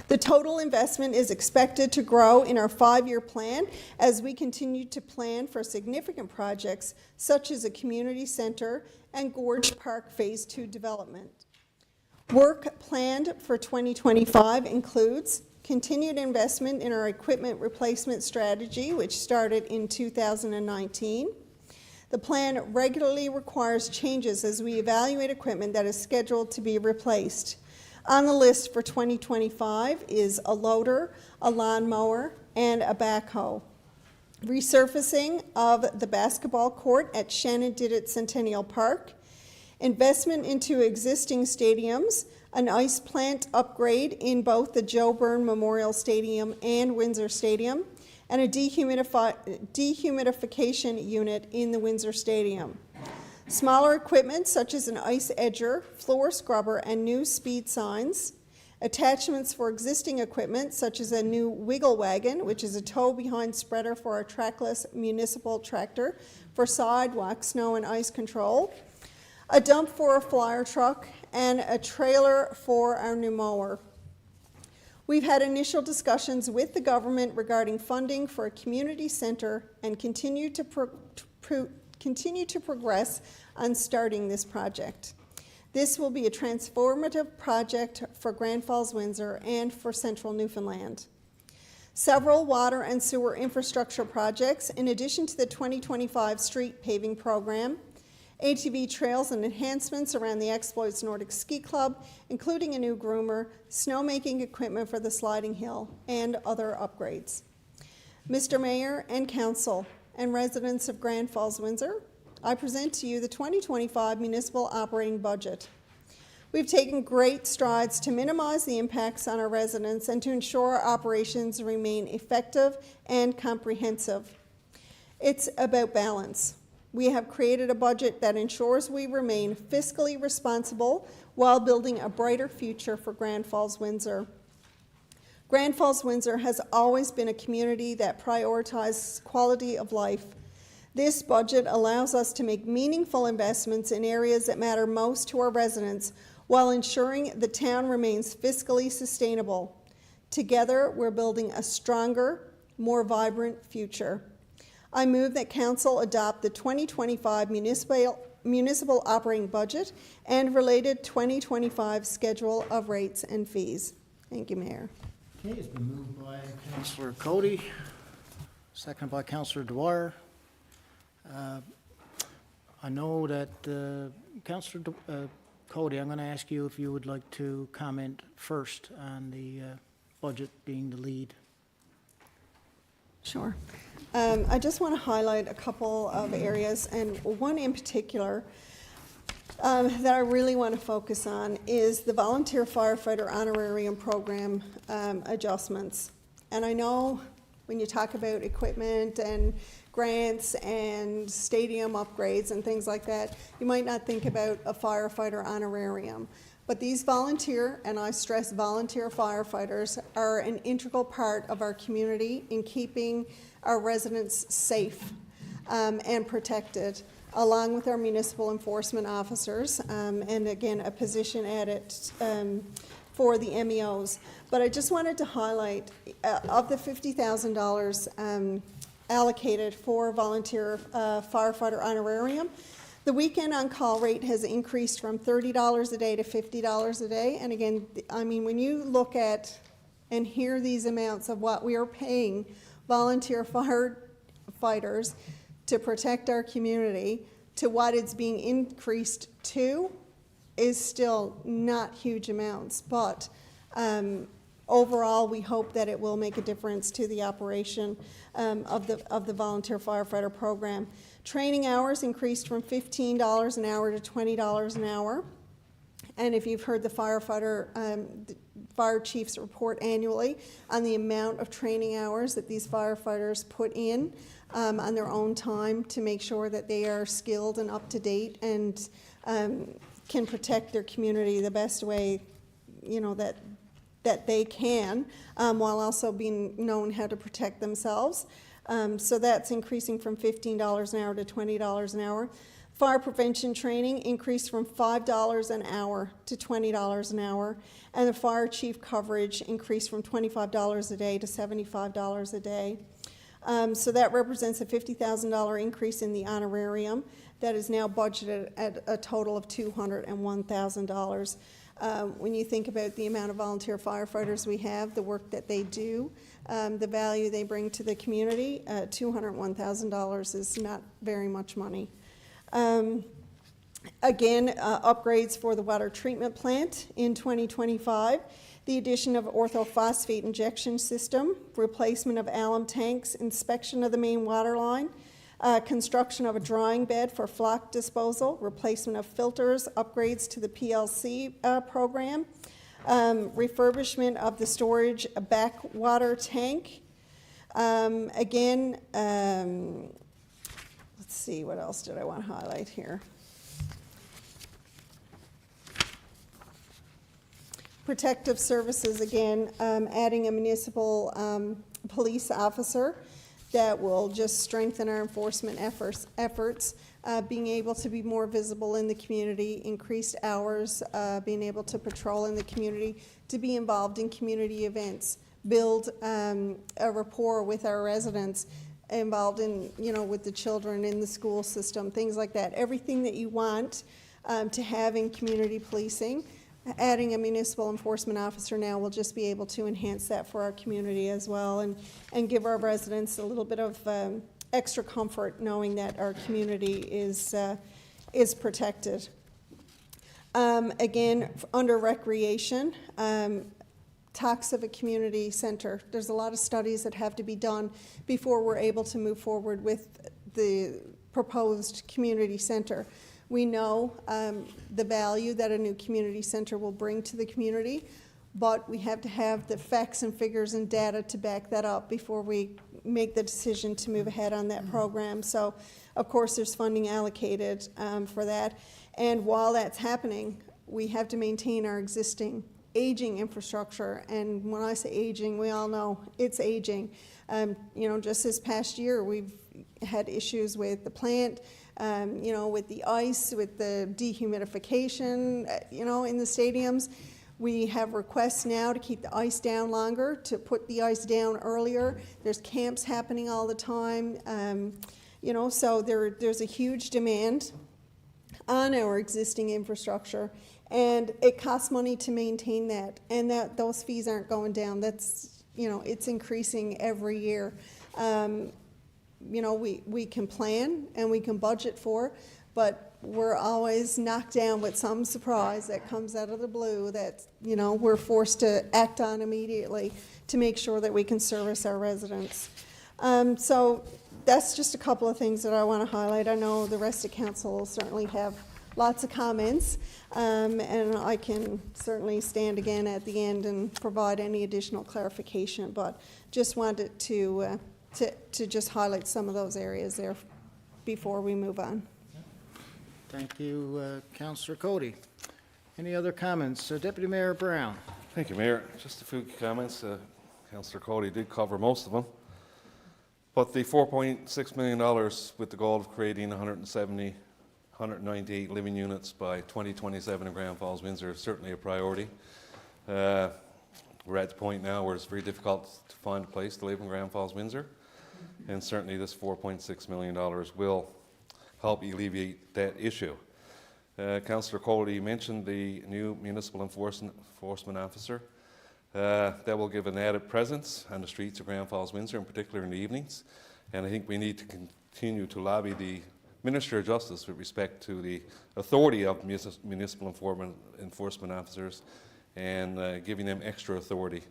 The total investment is expected to grow in our 5-year plan as we continue to plan for significant projects such as a community center and Gorge Park Phase 2 development. Work planned for 2025 includes continued investment in our equipment replacement strategy, which started in 2019. The plan regularly requires changes as we evaluate equipment that is scheduled to be replaced. On the list for 2025 is a loader, a lawnmower, and a backhoe. Resurfacing of the basketball court at Shannon Didit Centennial Park, investment into existing stadiums, an ice plant upgrade in both the Joe Byrne Memorial Stadium and Windsor Stadium, and a dehumidification unit in the Windsor Stadium. Smaller equipment such as an ice edger, floor scrubber, and new speed signs, attachments for existing equipment such as a new wiggle wagon, which is a tow-behind spreader for a trackless municipal tractor for sidewalk, snow and ice control, a dump for a flyer truck, and a trailer for our new mower. We've had initial discussions with the government regarding funding for a community center and continue to progress on starting this project. This will be a transformative project for Grand Falls-Windsor and for central Newfoundland. Several water and sewer infrastructure projects, in addition to the 2025 street paving program, ATV trails and enhancements around the Exploits Nordic Ski Club, including a new groomer, snowmaking equipment for the sliding hill, and other upgrades. Mr. Mayor and Council and residents of Grand Falls-Windsor, I present to you the 2025 municipal operating budget. We've taken great strides to minimize the impacts on our residents and to ensure our operations remain effective and comprehensive. It's about balance. We have created a budget that ensures we remain fiscally responsible while building a brighter future for Grand Falls-Windsor. Grand Falls-Windsor has always been a community that prioritizes quality of life. This budget allows us to make meaningful investments in areas that matter most to our residents while ensuring the town remains fiscally sustainable. Together, we're building a stronger, more vibrant future. I move that Council adopt the 2025 municipal operating budget and related 2025 schedule of rates and fees. Thank you, Mayor. Okay, it's been moved by Councillor Cody, seconded by Councillor Dwyer. I know that Councillor Cody, I'm going to ask you if you would like to comment first on the budget being the lead. Sure. I just want to highlight a couple of areas, and one in particular that I really want to focus on is the volunteer firefighter honorarium program adjustments. And I know when you talk about equipment and grants and stadium upgrades and things like that, you might not think about a firefighter honorarium. But these volunteer, and I stress volunteer firefighters, are an integral part of our community in keeping our residents safe and protected, along with our municipal enforcement officers, and again, a position added for the MEOs. But I just wanted to highlight, of the $50,000 allocated for volunteer firefighter honorarium, the weekend on-call rate has increased from $30 a day to $50 a day. And again, I mean, when you look at and hear these amounts of what we are paying volunteer firefighters to protect our community to what it's being increased to, is still not huge amounts. But overall, we hope that it will make a difference to the operation of the volunteer firefighter program. Training hours increased from $15 an hour to $20 an hour. And if you've heard the fire chiefs report annually on the amount of training hours that these firefighters put in on their own time to make sure that they are skilled and up to date and can protect their community the best way, you know, that they can, while also being known how to protect themselves. So that's increasing from $15 an hour to $20 an hour. Fire prevention training increased from $5 an hour to $20 an hour, and the fire chief coverage increased from $25 a day to $75 a day. So that represents a $50,000 increase in the honorarium that is now budgeted at a total of $201,000. When you think about the amount of volunteer firefighters we have, the work that they do, the value they bring to the community, $201,000 is not very much money. Again, upgrades for the water treatment plant in 2025, the addition of orthophosphate injection system, replacement of alum tanks, inspection of the main water line, construction of a drying bed for flock disposal, replacement of filters, upgrades to the PLC program, refurbishment of the storage backwater tank. Again, let's see, what else did I want to highlight here? Protective services, again, adding a municipal police officer that will just strengthen our enforcement efforts, being able to be more visible in the community, increased hours, being able to patrol in the community, to be involved in community events, build a rapport with our residents, involved in, with the children in the school system, things like that. Everything that you want to have in community policing. Adding a municipal enforcement officer now will just be able to enhance that for our community as well, and give our residents a little bit of extra comfort knowing that our community is protected. Again, under recreation, talks of a community center. There's a lot of studies that have to be done before we're able to move forward with the proposed community center. We know the value that a new community center will bring to the community, but we have to have the facts and figures and data to back that up before we make the decision to move ahead on that program. So, of course, there's funding allocated for that. And while that's happening, we have to maintain our existing aging infrastructure. And when I say aging, we all know it's aging. Just this past year, we've had issues with the plant, with the ice, with the dehumidification, in the stadiums. We have requests now to keep the ice down longer, to put the ice down earlier. There's camps happening all the time, so there's a huge demand on our existing infrastructure, and it costs money to maintain that, and those fees aren't going down. That's, it's increasing every year. We can plan and we can budget for, but we're always knocked down with some surprise that comes out of the blue that, we're forced to act on immediately to make sure that we can service our residents. So that's just a couple of things that I want to highlight. I know the rest of council will certainly have lots of comments, and I can certainly stand again at the end and provide any additional clarification, but just wanted to just highlight some of those areas there before we move on. Thank you, Councillor Cody. Any other comments? Deputy Mayor Brown. Thank you, Mayor. Just a few comments. Councillor Cody did cover most of them. But the $4.6 million with the goal of creating 198 living units by 2027 in Grand Falls-Windsor is certainly a priority. We're at the point now where it's very difficult to find a place to live in Grand Falls-Windsor, and certainly this $4.6 million will help alleviate that issue. Councillor Cody mentioned the new municipal enforcement officer. That will give an added presence on the streets of Grand Falls-Windsor, in particular in the evenings. And I think we need to continue to lobby the Minister of Justice with respect to the authority of municipal enforcement officers, and giving them extra authority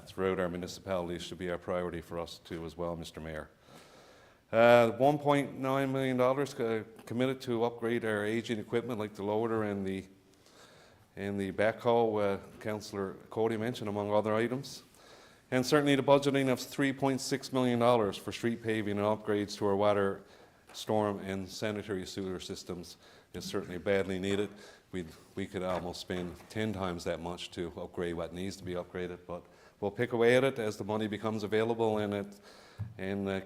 throughout our municipalities should be our priority for us too as well, Mr. Mayor. $1.9 million committed to upgrade our aging equipment like the loader and the backhoe, Councillor Cody mentioned, among other items. And certainly the budgeting of $3.6 million for street paving and upgrades to our water, storm and sanitary sewer systems is certainly badly needed. We could almost spend 10 times that much to upgrade what needs to be upgraded, but we'll pick away at it as the money becomes available, and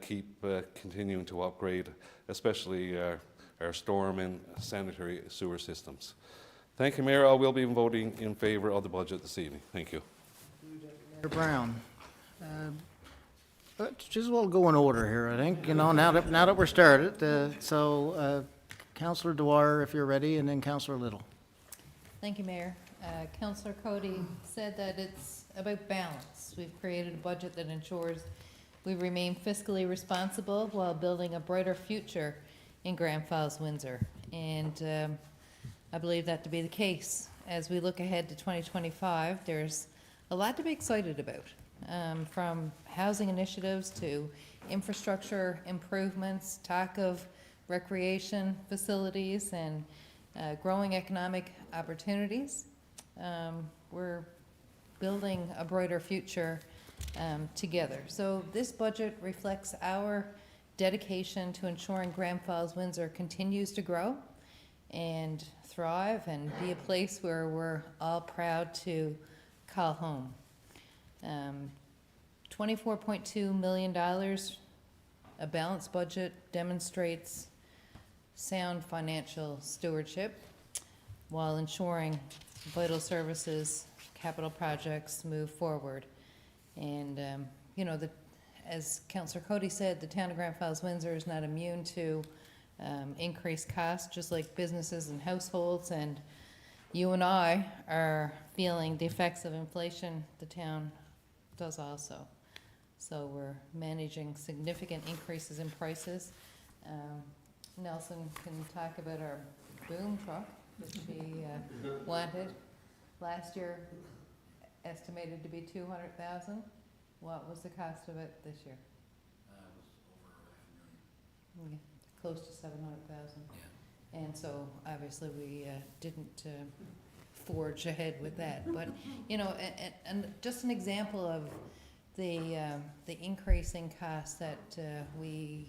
keep continuing to upgrade, especially our storm and sanitary sewer systems. Thank you, Mayor. I will be voting in favor of the budget this evening. Thank you. Mayor Brown. But just we'll go in order here, I think, now that we're started. Councillor Dwyer, if you're ready, and then Councillor Little. Thank you, Mayor. Councillor Cody said that it's about balance. We've created a budget that ensures we remain fiscally responsible while building a brighter future in Grand Falls-Windsor. And I believe that to be the case. As we look ahead to 2025, there's a lot to be excited about, from housing initiatives to infrastructure improvements, talk of recreation facilities, and growing economic opportunities. We're building a brighter future together. So this budget reflects our dedication to ensuring Grand Falls-Windsor continues to grow and thrive and be a place where we're all proud to call home. $24.2 million, a balanced budget demonstrates sound financial stewardship while ensuring vital services, capital projects move forward. And, you know, as Councillor Cody said, the town of Grand Falls-Windsor is not immune to increased costs, just like businesses and households, and you and I are feeling the effects of inflation. The town does also. So we're managing significant increases in prices. Nelson can talk about our boom truck, which he wanted. Last year, estimated to be 200,000. What was the cost of it this year? It was over $500,000. Close to 700,000. Yeah. And so obviously we didn't forge ahead with that. But, you know, and just an example of the increasing costs that we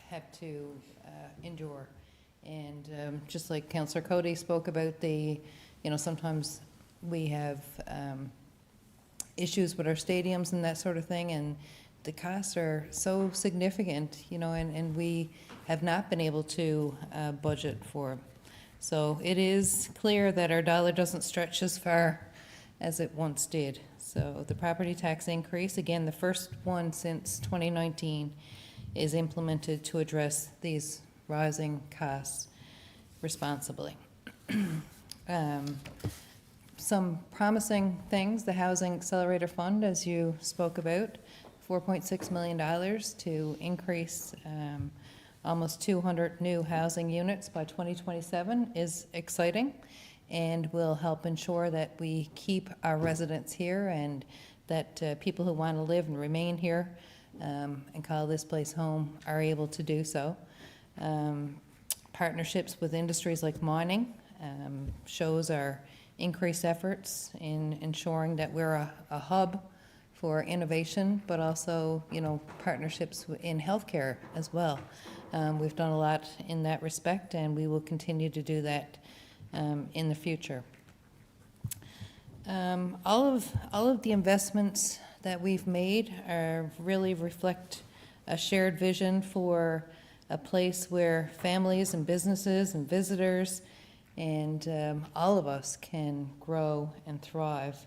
have to endure. And just like Councillor Cody spoke about you know, sometimes we have issues with our stadiums and that sort of thing, and the costs are so significant, you know, and we have not been able to budget for. So it is clear that our dollar doesn't stretch as far as it once did. So the property tax increase, again, the first one since 2019, is implemented to address these rising costs responsibly. Some promising things, the Housing Accelerator Fund, as you spoke about, $4.6 million to increase almost 200 new housing units by 2027 is exciting, and will help ensure that we keep our residents here and that people who want to live and remain here and call this place home are able to do so. Partnerships with industries like mining shows our increased efforts in ensuring that we're a hub for innovation, but also, you know, partnerships in healthcare as well. We've done a lot in that respect, and we will continue to do that in the future. All of the investments that we've made really reflect a shared vision for a place where families and businesses and visitors and all of us can grow and thrive,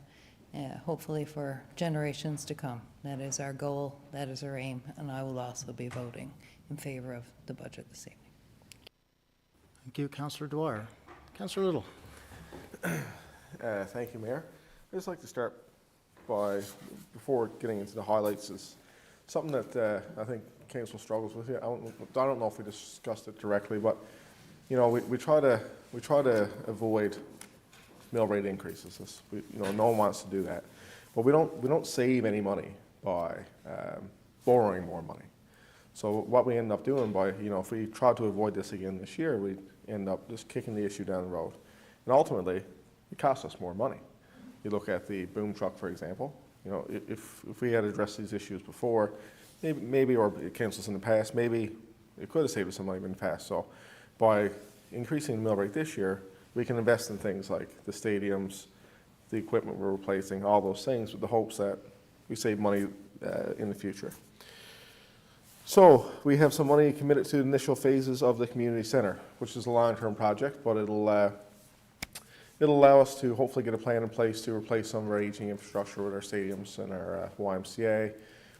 hopefully for generations to come. That is our goal, that is our aim, and I will also be voting in favor of the budget this evening. Thank you, Councillor Dwyer. Councillor Little. Thank you, Mayor. I'd just like to start by, before getting into the highlights, is something that I think Council struggles with. I don't know if we discussed it directly, but you know, we try to avoid mill rate increases. You know, no one wants to do that, but we don't save any money by borrowing more money. So what we end up doing by, you know, if we try to avoid this again this year, we end up just kicking the issue down the road, and ultimately it costs us more money. You look at the boom truck, for example. You know, if we had addressed these issues before, maybe or councils in the past, maybe it could have saved us some money in the past. So by increasing the mill rate this year, we can invest in things like the stadiums, the equipment we're replacing, all those things, with the hopes that we save money in the future. So we have some money committed to the initial phases of the community center, which is a long-term project, but it'll allow us to hopefully get a plan in place to replace some of our aging infrastructure with our stadiums and our YMCA,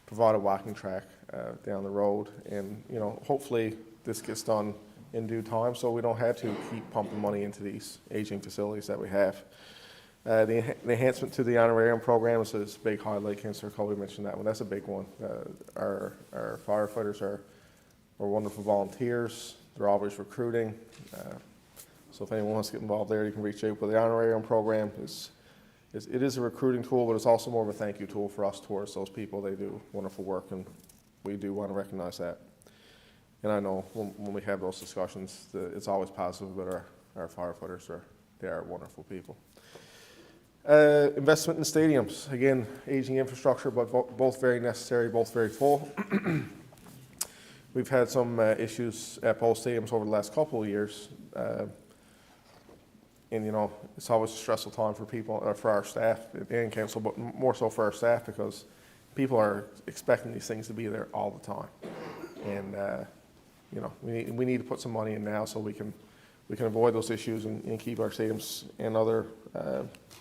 provide a walking track down the road, and you know, hopefully this gets done in due time, so we don't have to keep pumping money into these aging facilities that we have. The enhancement to the honorarium program is a big highlight. Councillor Colby mentioned that one. That's a big one. Our firefighters are wonderful volunteers. They're always recruiting. So if anyone wants to get involved there, you can reach out. But the honorarium program it is a recruiting tool, but it's also more of a thank you tool for us towards those people. They do wonderful work, and we do want to recognize that. And I know when we have those discussions, it's always positive that our firefighters they are wonderful people. Investment in stadiums. Again, aging infrastructure, but both very necessary, both very full. We've had some issues at both stadiums over the last couple of years. And, you know, it's always a stressful time for people, for our staff and council, but more so for our staff, because people are expecting these things to be there all the time. And, you know, we need to put some money in now so we can avoid those issues and keep our stadiums and other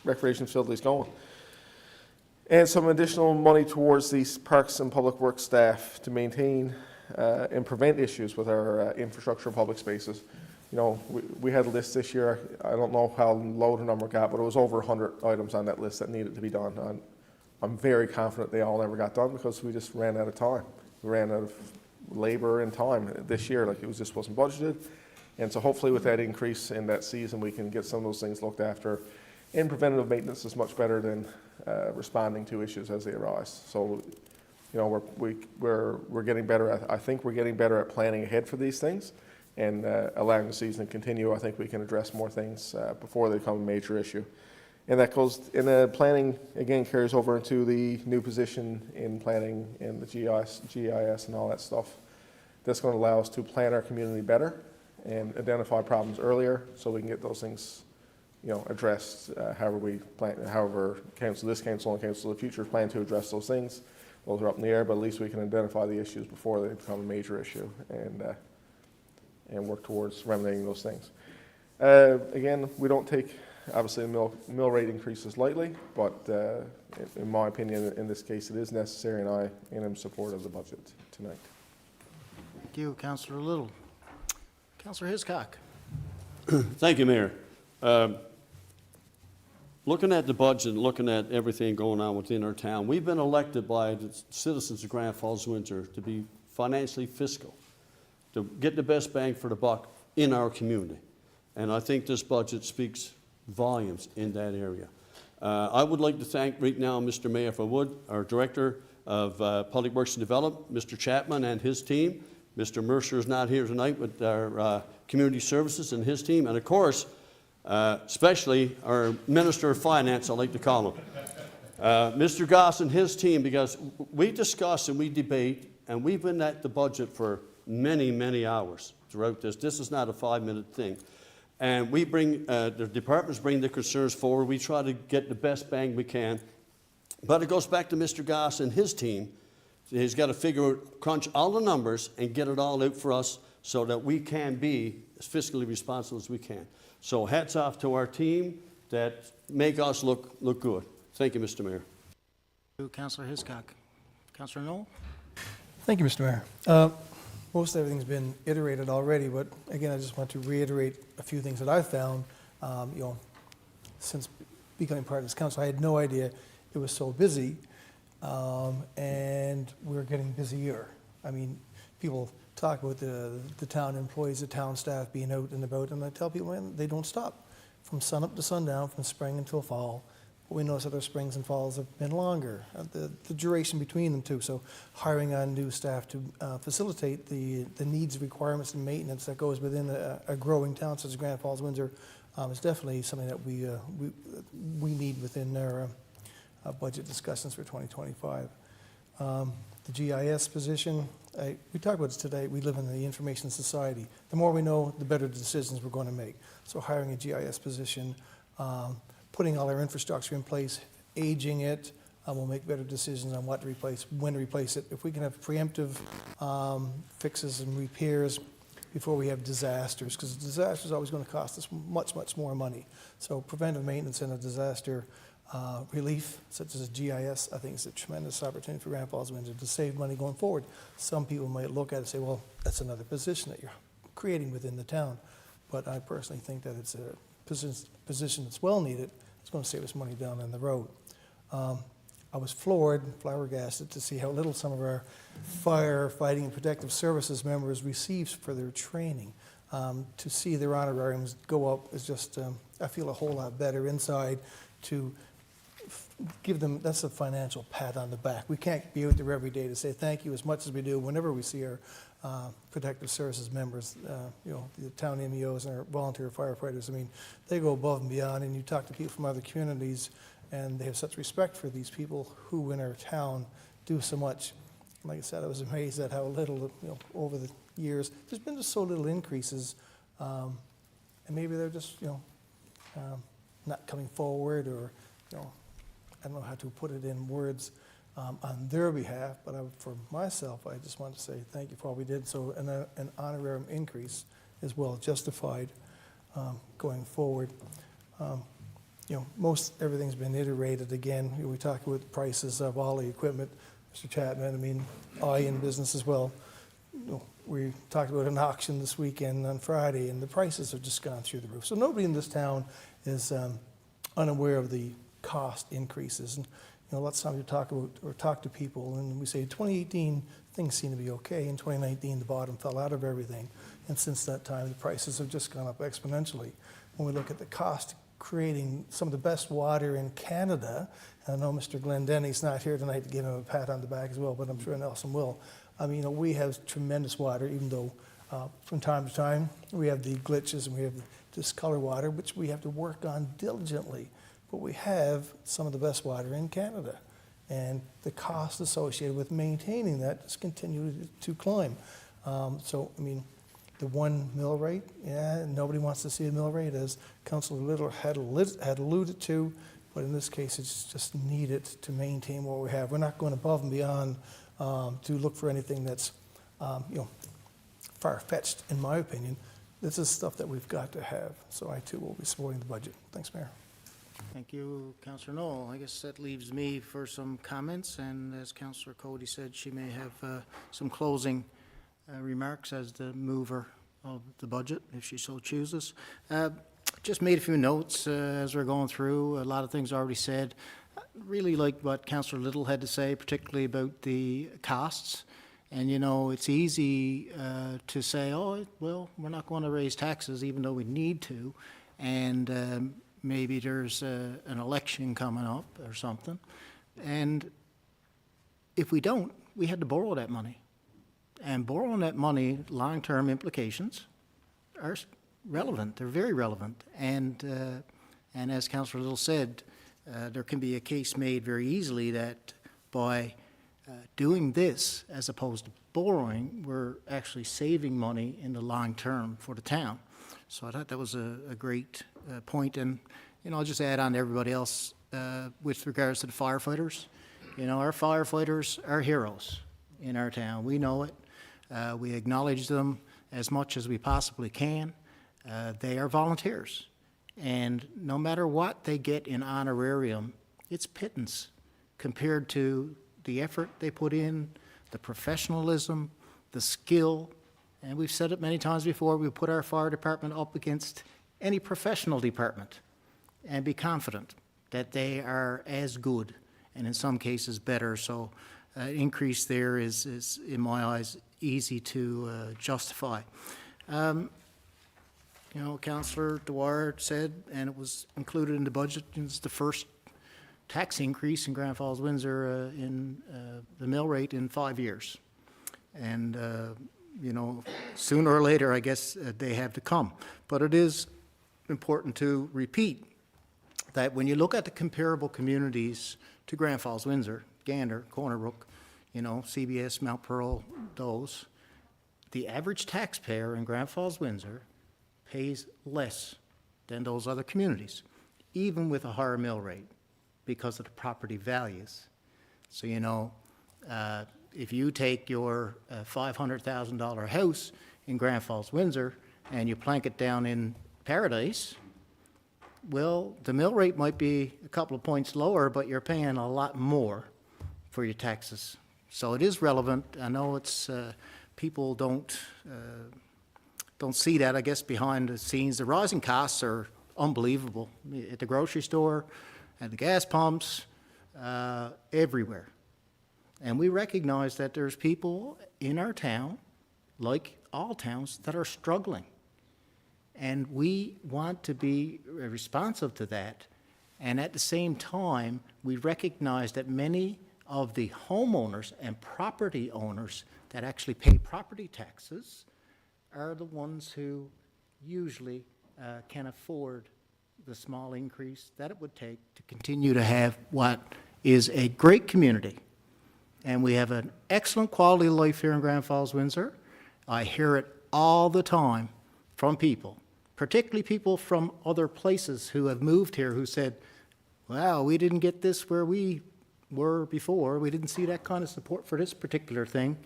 recreation facilities going. And some additional money towards these parks and public works staff to maintain and prevent issues with our infrastructure and public spaces. You know, we had a list this year. I don't know how low the number got, but it was over 100 items on that list that needed to be done. I'm very confident they all never got done because we just ran out of time. We ran out of labor and time this year, like it just wasn't budgeted. And so hopefully with that increase in that season, we can get some of those things looked after. And preventative maintenance is much better than responding to issues as they arise. So, you know, we're getting better. I think we're getting better at planning ahead for these things and allowing the season to continue. I think we can address more things before they become a major issue. And that goes, and the planning, again, carries over into the new position in planning and the GIS and all that stuff. That's going to allow us to plan our community better and identify problems earlier so we can get those things, you know, addressed however we plan, however this council and council of the future plan to address those things. Those are up in the air, but at least we can identify the issues before they become a major issue and work towards remedying those things. Again, we don't take, obviously, the mill rate increases lightly, but in my opinion, in this case, it is necessary, and I am in support of the budget tonight. Thank you, Councillor Little. Councillor Hiscock. Thank you, Mayor. Looking at the budget, looking at everything going on within our town, we've been elected by the citizens of Grand Falls-Windsor to be financially fiscal, to get the best bang for the buck in our community. And I think this budget speaks volumes in that area. I would like to thank right now Mr. Mayor, if I would, our Director of Public Works and Development, Mr. Chapman and his team. Mr. Mercer is not here tonight with our Community Services and his team. And of course, especially our Minister of Finance, I like to call him, Mr. Goss and his team, because we discuss and we debate, and we've been at the budget for many, many hours throughout this. This is not a 5-minute thing. And we bring, the departments bring the concerns forward. We try to get the best bang we can. But it goes back to Mr. Goss and his team. He's got to figure out, crunch all the numbers and get it all out for us so that we can be as fiscally responsible as we can. So hats off to our team that make us look good. Thank you, Mr. Mayor. Thank you, Councillor Hiscock. Councillor Knoll. Thank you, Mr. Mayor. Most everything's been iterated already, but again, I just want to reiterate a few things that I've found. You know, since becoming part of this council, I had no idea it was so busy, and we're getting busier. I mean, people talk about the town employees, the town staff being out and about, and I tell people, man, they don't stop from sun up to sundown, from spring until fall. But we notice that our springs and falls have been longer, the duration between them too. So hiring on new staff to facilitate the needs, requirements, and maintenance that goes within a growing town such as Grand Falls-Windsor is definitely something that we need within our budget discussions for 2025. The GIS position, we talked about this today, we live in the information society. The more we know, the better the decisions we're going to make. So hiring a GIS position, putting all our infrastructure in place, aging it, we'll make better decisions on what to replace, when to replace it. If we can have preemptive fixes and repairs before we have disasters, because a disaster is always going to cost us much, much more money. So preventive maintenance and a disaster relief, such as a GIS, I think is a tremendous opportunity for Grand Falls-Windsor to save money going forward. Some people might look at it and say, well, that's another position that you're creating within the town. But I personally think that it's a position that's well needed. It's going to save us money down on the road. I was flabbergasted to see how little some of our firefighting and protective services members receive for their training. To see their honorariums go up is just, I feel a whole lot better inside to give them, that's a financial pat on the back. We can't be out there every day to say thank you as much as we do whenever we see our protective services members, you know, the town MEOs and our volunteer firefighters. I mean, they go above and beyond, and you talk to people from other communities, and they have such respect for these people who in our town do so much. Like I said, I was amazed at how little, you know, over the years, there's been just so little increases, and maybe they're just, you know, not coming forward, or, you know, I don't know how to put it in words on their behalf, but for myself, I just want to say thank you for all we did. So an honorarium increase is well justified going forward. You know, most everything's been iterated again. We talked about the prices of all the equipment, Mr. Chapman. I mean, I in business as well. You know, we talked about an auction this weekend on Friday, and the prices have just gone through the roof. So nobody in this town is unaware of the cost increases. And you know, lots of times you talk about or talk to people, and we say 2018 things seem to be okay. In 2019, the bottom fell out of everything, and since that time, the prices have just gone up exponentially. When we look at the cost creating some of the best water in Canada, and I know Mr. Glendenny's not here tonight to give him a pat on the back as well, but I'm sure Nelson will. I mean, you know, we have tremendous water, even though from time to time we have the glitches and we have discolor water, which we have to work on diligently. But we have some of the best water in Canada, and the cost associated with maintaining that has continued to climb. So, I mean, the one mill rate, yeah, nobody wants to see a mill rate, as Councillor Little had alluded to, but in this case, it's just needed to maintain what we have. We're not going above and beyond to look for anything that's, you know, far-fetched, in my opinion. This is stuff that we've got to have. So I, too, will be supporting the budget. Thanks, Mayor. Thank you, Councillor Knoll. I guess that leaves me for some comments, and as Councillor Cody said, she may have some closing remarks as the mover of the budget, if she so chooses. Just made a few notes as we're going through. A lot of things already said. I really like what Councillor Little had to say, particularly about the costs. And, you know, it's easy to say, oh, well, we're not going to raise taxes even though we need to. And maybe there's an election coming up or something. And if we don't, we had to borrow that money. And borrowing that money, long-term implications are relevant. They're very relevant. And as Councillor Little said, there can be a case made very easily that by doing this as opposed to borrowing, we're actually saving money in the long term for the town. So I thought that was a great point. And, you know, I'll just add on to everybody else with regards to the firefighters. You know, our firefighters are heroes in our town. We know it. We acknowledge them as much as we possibly can. They are volunteers. And no matter what they get in honorarium, it's pittance compared to the effort they put in, the professionalism, the skill. And we've said it many times before, we put our fire department up against any professional department and be confident that they are as good, and in some cases better. So increase there is, in my eyes, easy to justify. You know, Councillor Dwyer said, and it was included in the budget, it's the first tax increase in Grand Falls-Windsor in the mill rate in 5 years. And, you know, sooner or later, I guess, they have to come. But it is important to repeat that when you look at the comparable communities to Grand Falls-Windsor, Gander, Corner Brook, you know, CBS, Mount Pearl, those, the average taxpayer in Grand Falls-Windsor pays less than those other communities, even with a higher mill rate, because of the property values. So, you know, if you take your $500,000 house in Grand Falls-Windsor and you plank it down in Paradise, well, the mill rate might be a couple of points lower, but you're paying a lot more for your taxes. So it is relevant. I know it's people don't see that, I guess, behind the scenes. The rising costs are unbelievable at the grocery store, at the gas pumps, everywhere. And we recognize that there's people in our town, like all towns, that are struggling. And we want to be responsive to that. And at the same time, we recognize that many of the homeowners and property owners that actually pay property taxes are the ones who usually can afford the small increase that it would take to continue to have what is a great community. And we have an excellent quality of life here in Grand Falls-Windsor. I hear it all the time from people particularly people from other places who have moved here who said, wow, we didn't get this where we were before. We didn't see that kind of support for this particular thing.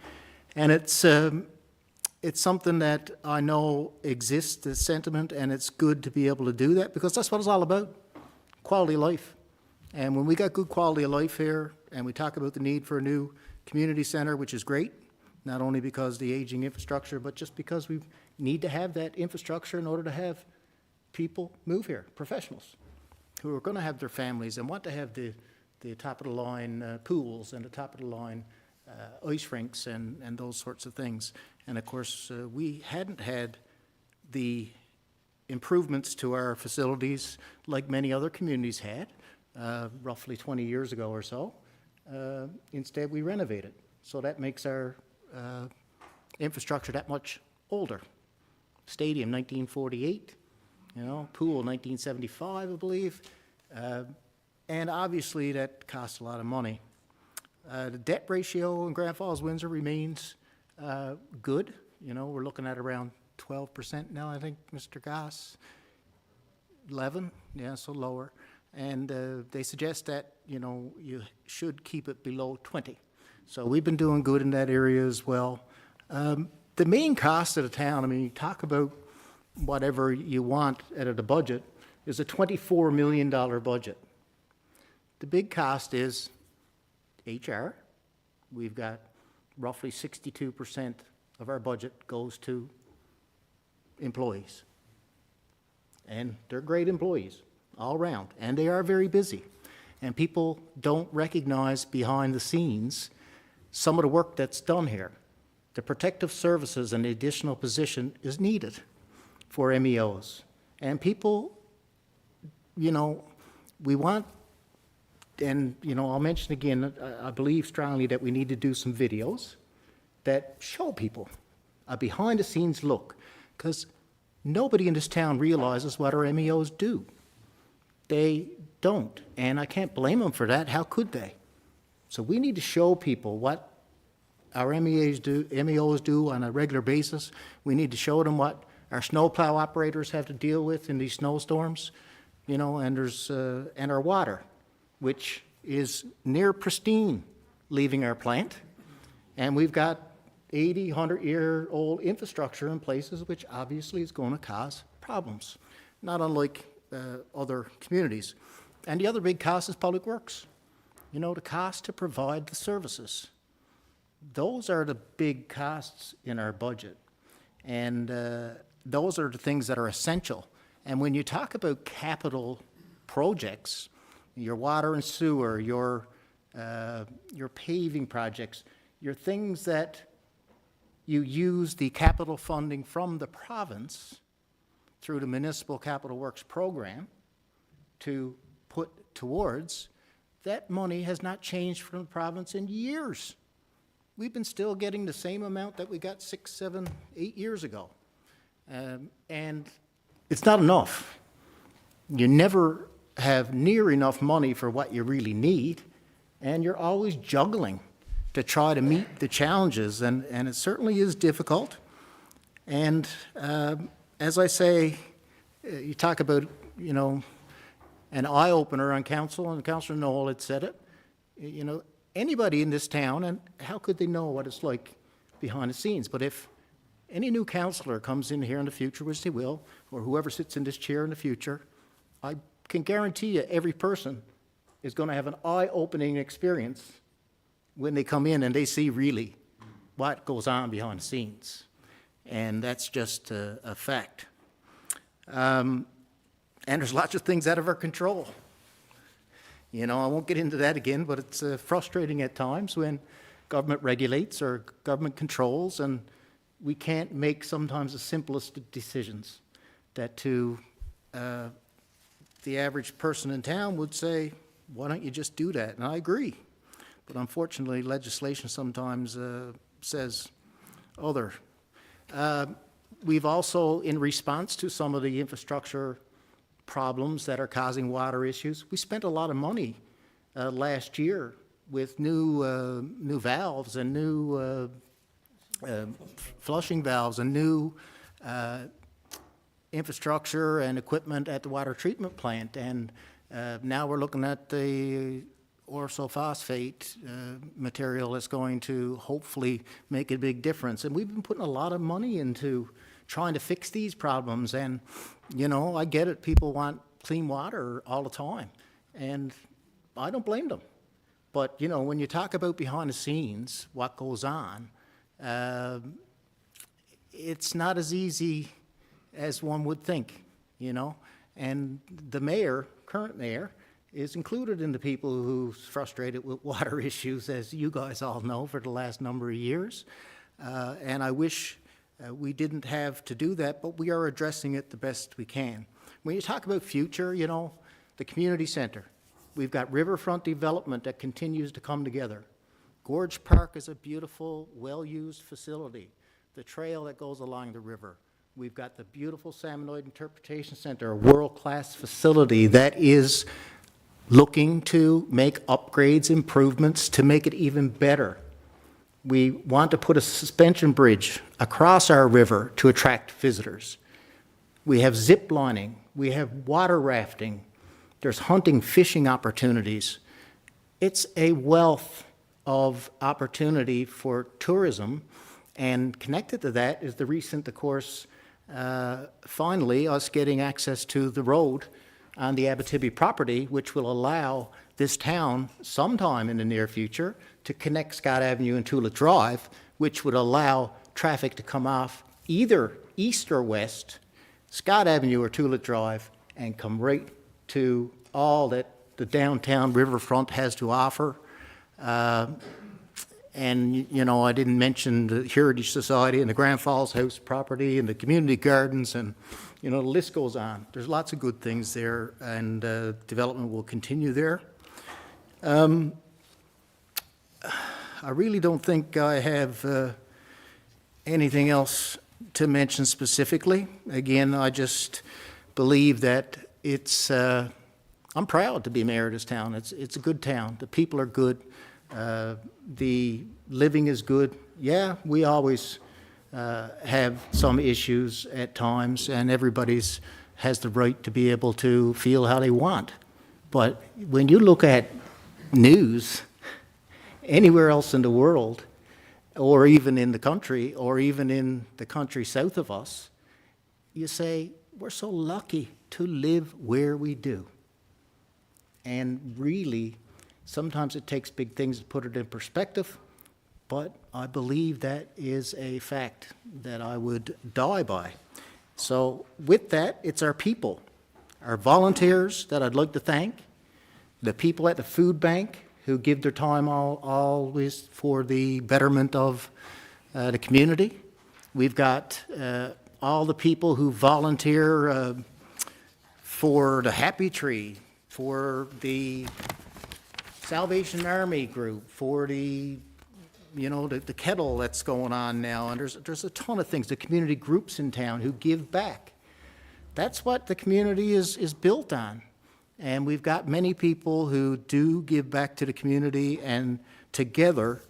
And it's something that I know exists, the sentiment, and it's good to be able to do that because that's what it's all about, quality of life. And when we got good quality of life here, and we talk about the need for a new community center, which is great, not only because of the aging infrastructure, but just because we need to have that infrastructure in order to have people move here, professionals, who are going to have their families and want to have the top-of-the-line pools and the top-of-the-line ice rinks and those sorts of things. And of course, we hadn't had the improvements to our facilities like many other communities had, roughly 20 years ago or so. Instead, we renovated. So that makes our infrastructure that much older. Stadium, 1948, pool, 1975, I believe. And obviously, that costs a lot of money. The debt ratio in Grand Falls-Windsor remains good. We're looking at around 12% now, I think, Mr. Goss. 11, yeah, so lower. And they suggest that, you should keep it below 20. So we've been doing good in that area as well. The main cost of the town, you talk about whatever you want out of the budget, is a $24 million budget. The big cost is HR. We've got roughly 62% of our budget goes to employees. And they're great employees all around, and they are very busy. And people don't recognize behind the scenes some of the work that's done here. The protective services and the additional position is needed for MEOs. And people, we want, and I'll mention again, I believe strongly that we need to do some videos that show people a behind-the-scenes look, because nobody in this town realizes what our MEOs do. They don't, and I can't blame them for that. How could they? So we need to show people what our MEOs do on a regular basis. We need to show them what our snowplow operators have to deal with in these snowstorms, and our water, which is near pristine leaving our plant. And we've got 80, 100-year-old infrastructure in places which obviously is going to cause problems, not unlike other communities. And the other big cost is public works. The cost to provide the services. Those are the big costs in our budget. And those are the things that are essential. And when you talk about capital projects, your water and sewer, your paving projects, your things that you use the capital funding from the province through the Municipal Capital Works Program to put towards, that money has not changed from the province in years. We've been still getting the same amount that we got 6, 7, 8 years ago. And it's not enough. You never have near enough money for what you really need, and you're always juggling to try to meet the challenges, and it certainly is difficult. And as I say, you talk about, an eye-opener on council, and Councillor Noel had said it, anybody in this town, and how could they know what it's like behind the scenes? But if any new councillor comes in here in the future, which they will, or whoever sits in this chair in the future, I can guarantee you every person is going to have an eye-opening experience when they come in and they see really what goes on behind the scenes. And that's just a fact. And there's lots of things out of our control. I won't get into that again, but it's frustrating at times when government regulates or government controls, and we can't make sometimes the simplest of decisions that to the average person in town would say, why don't you just do that? And I agree. But unfortunately, legislation sometimes says other. We've also, in response to some of the infrastructure problems that are causing water issues, we spent a lot of money last year with new valves and new flushing valves and new infrastructure and equipment at the water treatment plant. And now we're looking at the orsophosphate material that's going to hopefully make a big difference. And we've been putting a lot of money into trying to fix these problems. And, you know, I get it, people want clean water all the time, and I don't blame them. But, you know, when you talk about behind the scenes, what goes on, it's not as easy as one would think, you know? And the mayor, current mayor, is included in the people who's frustrated with water issues, as you guys all know, for the last number of years. And I wish we didn't have to do that, but we are addressing it the best we can. When you talk about future, you know, the community center, we've got riverfront development that continues to come together. Gorge Park is a beautiful, well-used facility. The trail that goes along the river. We've got the beautiful Salmonoid Interpretation Center, a world-class facility that is looking to make upgrades, improvements to make it even better. We want to put a suspension bridge across our river to attract visitors. We have zip lining, we have water rafting, there's hunting, fishing opportunities. It's a wealth of opportunity for tourism, and connected to that is the recent, of course, finally, us getting access to the road on the Abitibi property, which will allow this town sometime in the near future to connect Scott Avenue and Tulip Drive, which would allow traffic to come off either east or west, Scott Avenue or Tulip Drive, and come right to all that the downtown riverfront has to offer. And, you know, I didn't mention the Heritage Society and the Grand Falls House property and the community gardens, and, you know, the list goes on. There's lots of good things there, and development will continue there. I really don't think I have anything else to mention specifically. Again, I just believe that it's, I'm proud to be mayor of this town. It's a good town. The people are good. The living is good. Yeah, we always have some issues at times, and everybody's has the right to be able to feel how they want. But when you look at news anywhere else in the world, or even in the country, or even in the country south of us, you say, we're so lucky to live where we do. And really, sometimes it takes big things to put it in perspective, but I believe that is a fact that I would die by. So with that, it's our people, our volunteers that I'd like to thank, the people at the food bank who give their time always for the betterment of the community. We've got all the people who volunteer for the Happy Tree, for the Salvation Army group, for the, you know, the kettle that's going on now, and there's a ton of things, the community groups in town who give back. That's what the community is built on. And we've got many people who do give back to the community, and together,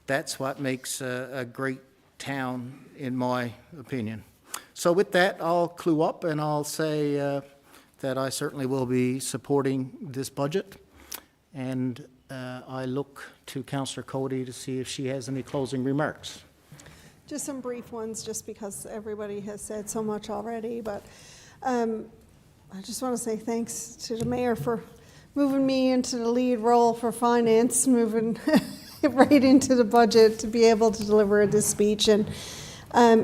that's what makes a great town, in my opinion. So with that, I'll clue up and I'll say that I certainly will be supporting this budget. And I look to Councillor Cody to see if she has any closing remarks. Just some brief ones, just because everybody has said so much already, but I just want to say thanks to the mayor for moving me into the lead role for finance, moving right into the budget to be able to deliver this speech. And,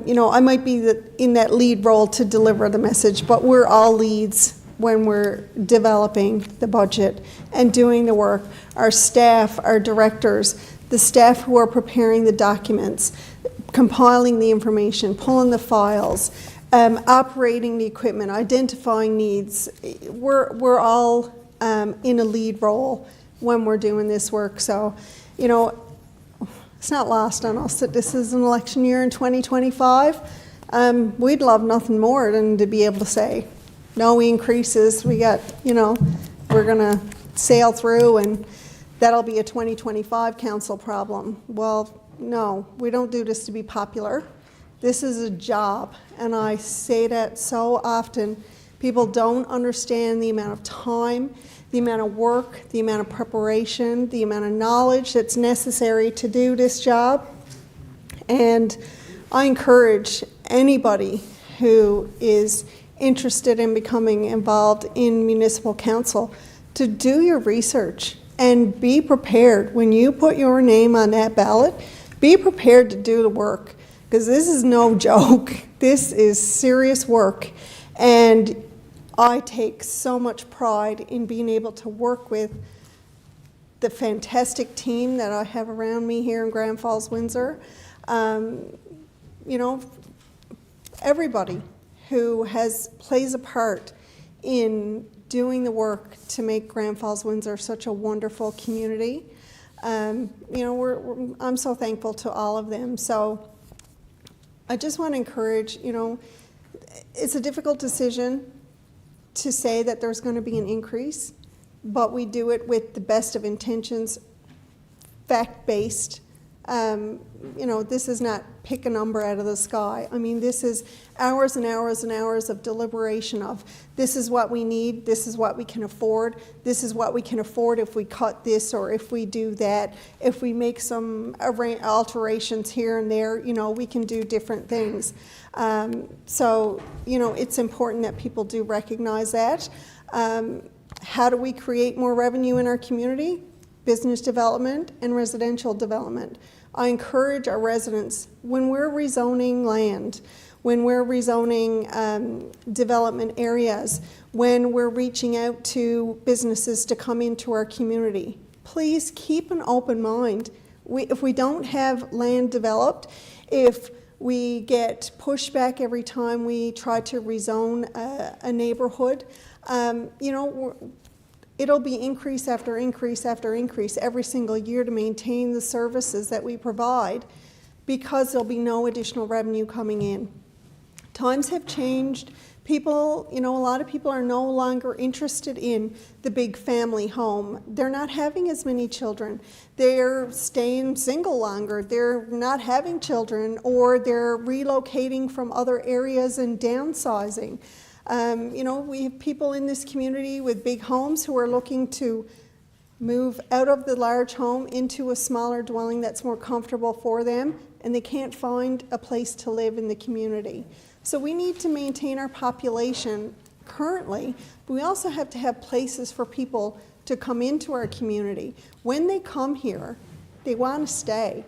you know, I might be in that lead role to deliver the message, but we're all leads when we're developing the budget and doing the work. Our staff, our directors, the staff who are preparing the documents, compiling the information, pulling the files, operating the equipment, identifying needs. We're all in a lead role when we're doing this work. So, you know, it's not lost on us that this is an election year in 2025. We'd love nothing more than to be able to say, no increases, we got, you know, we're gonna sail through and that'll be a 2025 council problem. Well, no, we don't do this to be popular. This is a job, and I say that so often. People don't understand the amount of time, the amount of work, the amount of preparation, the amount of knowledge that's necessary to do this job. And I encourage anybody who is interested in becoming involved in municipal council to do your research and be prepared. When you put your name on that ballot, be prepared to do the work, because this is no joke. This is serious work. And I take so much pride in being able to work with the fantastic team that I have around me here in Grand Falls-Windsor. You know, everybody who plays a part in doing the work to make Grand Falls-Windsor such a wonderful community. You know, I'm so thankful to all of them. So I just want to encourage, you know, it's a difficult decision to say that there's going to be an increase, but we do it with the best of intentions, fact-based. You know, this is not pick a number out of the sky. I mean, this is hours and hours and hours of deliberation of this is what we need, this is what we can afford, this is what we can afford if we cut this or if we do that. If we make some alterations here and there, you know, we can do different things. So, you know, it's important that people do recognize that. How do we create more revenue in our community? Business development and residential development. I encourage our residents, when we're rezoning land, when we're rezoning development areas, when we're reaching out to businesses to come into our community, please keep an open mind. If we don't have land developed, if we get pushback every time we try to rezone a neighborhood, you know, it'll be increase after increase after increase every single year to maintain the services that we provide, because there'll be no additional revenue coming in. Times have changed. People, you know, a lot of people are no longer interested in the big family home. They're not having as many children. They're staying single longer. They're not having children, or they're relocating from other areas and downsizing. You know, we have people in this community with big homes who are looking to move out of the large home into a smaller dwelling that's more comfortable for them, and they can't find a place to live in the community. So we need to maintain our population currently, but we also have to have places for people to come into our community. When they come here, they want to stay.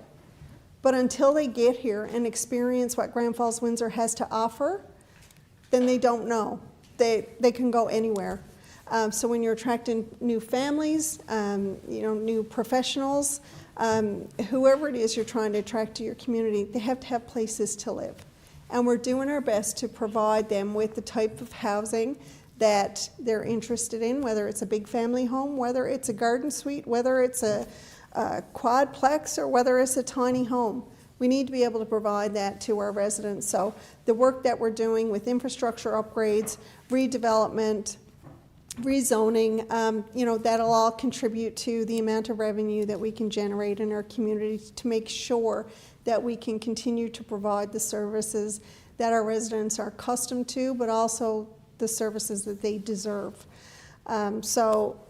But until they get here and experience what Grand Falls-Windsor has to offer, then they don't know. They can go anywhere. So when you're attracting new families, you know, new professionals, whoever it is you're trying to attract to your community, they have to have places to live. And we're doing our best to provide them with the type of housing that they're interested in, whether it's a big family home, whether it's a garden suite, whether it's a quadplex, or whether it's a tiny home. We need to be able to provide that to our residents. So the work that we're doing with infrastructure upgrades, redevelopment, rezoning, you know, that'll all contribute to the amount of revenue that we can generate in our community to make sure that we can continue to provide the services that our residents are accustomed to, but also the services that they deserve. So,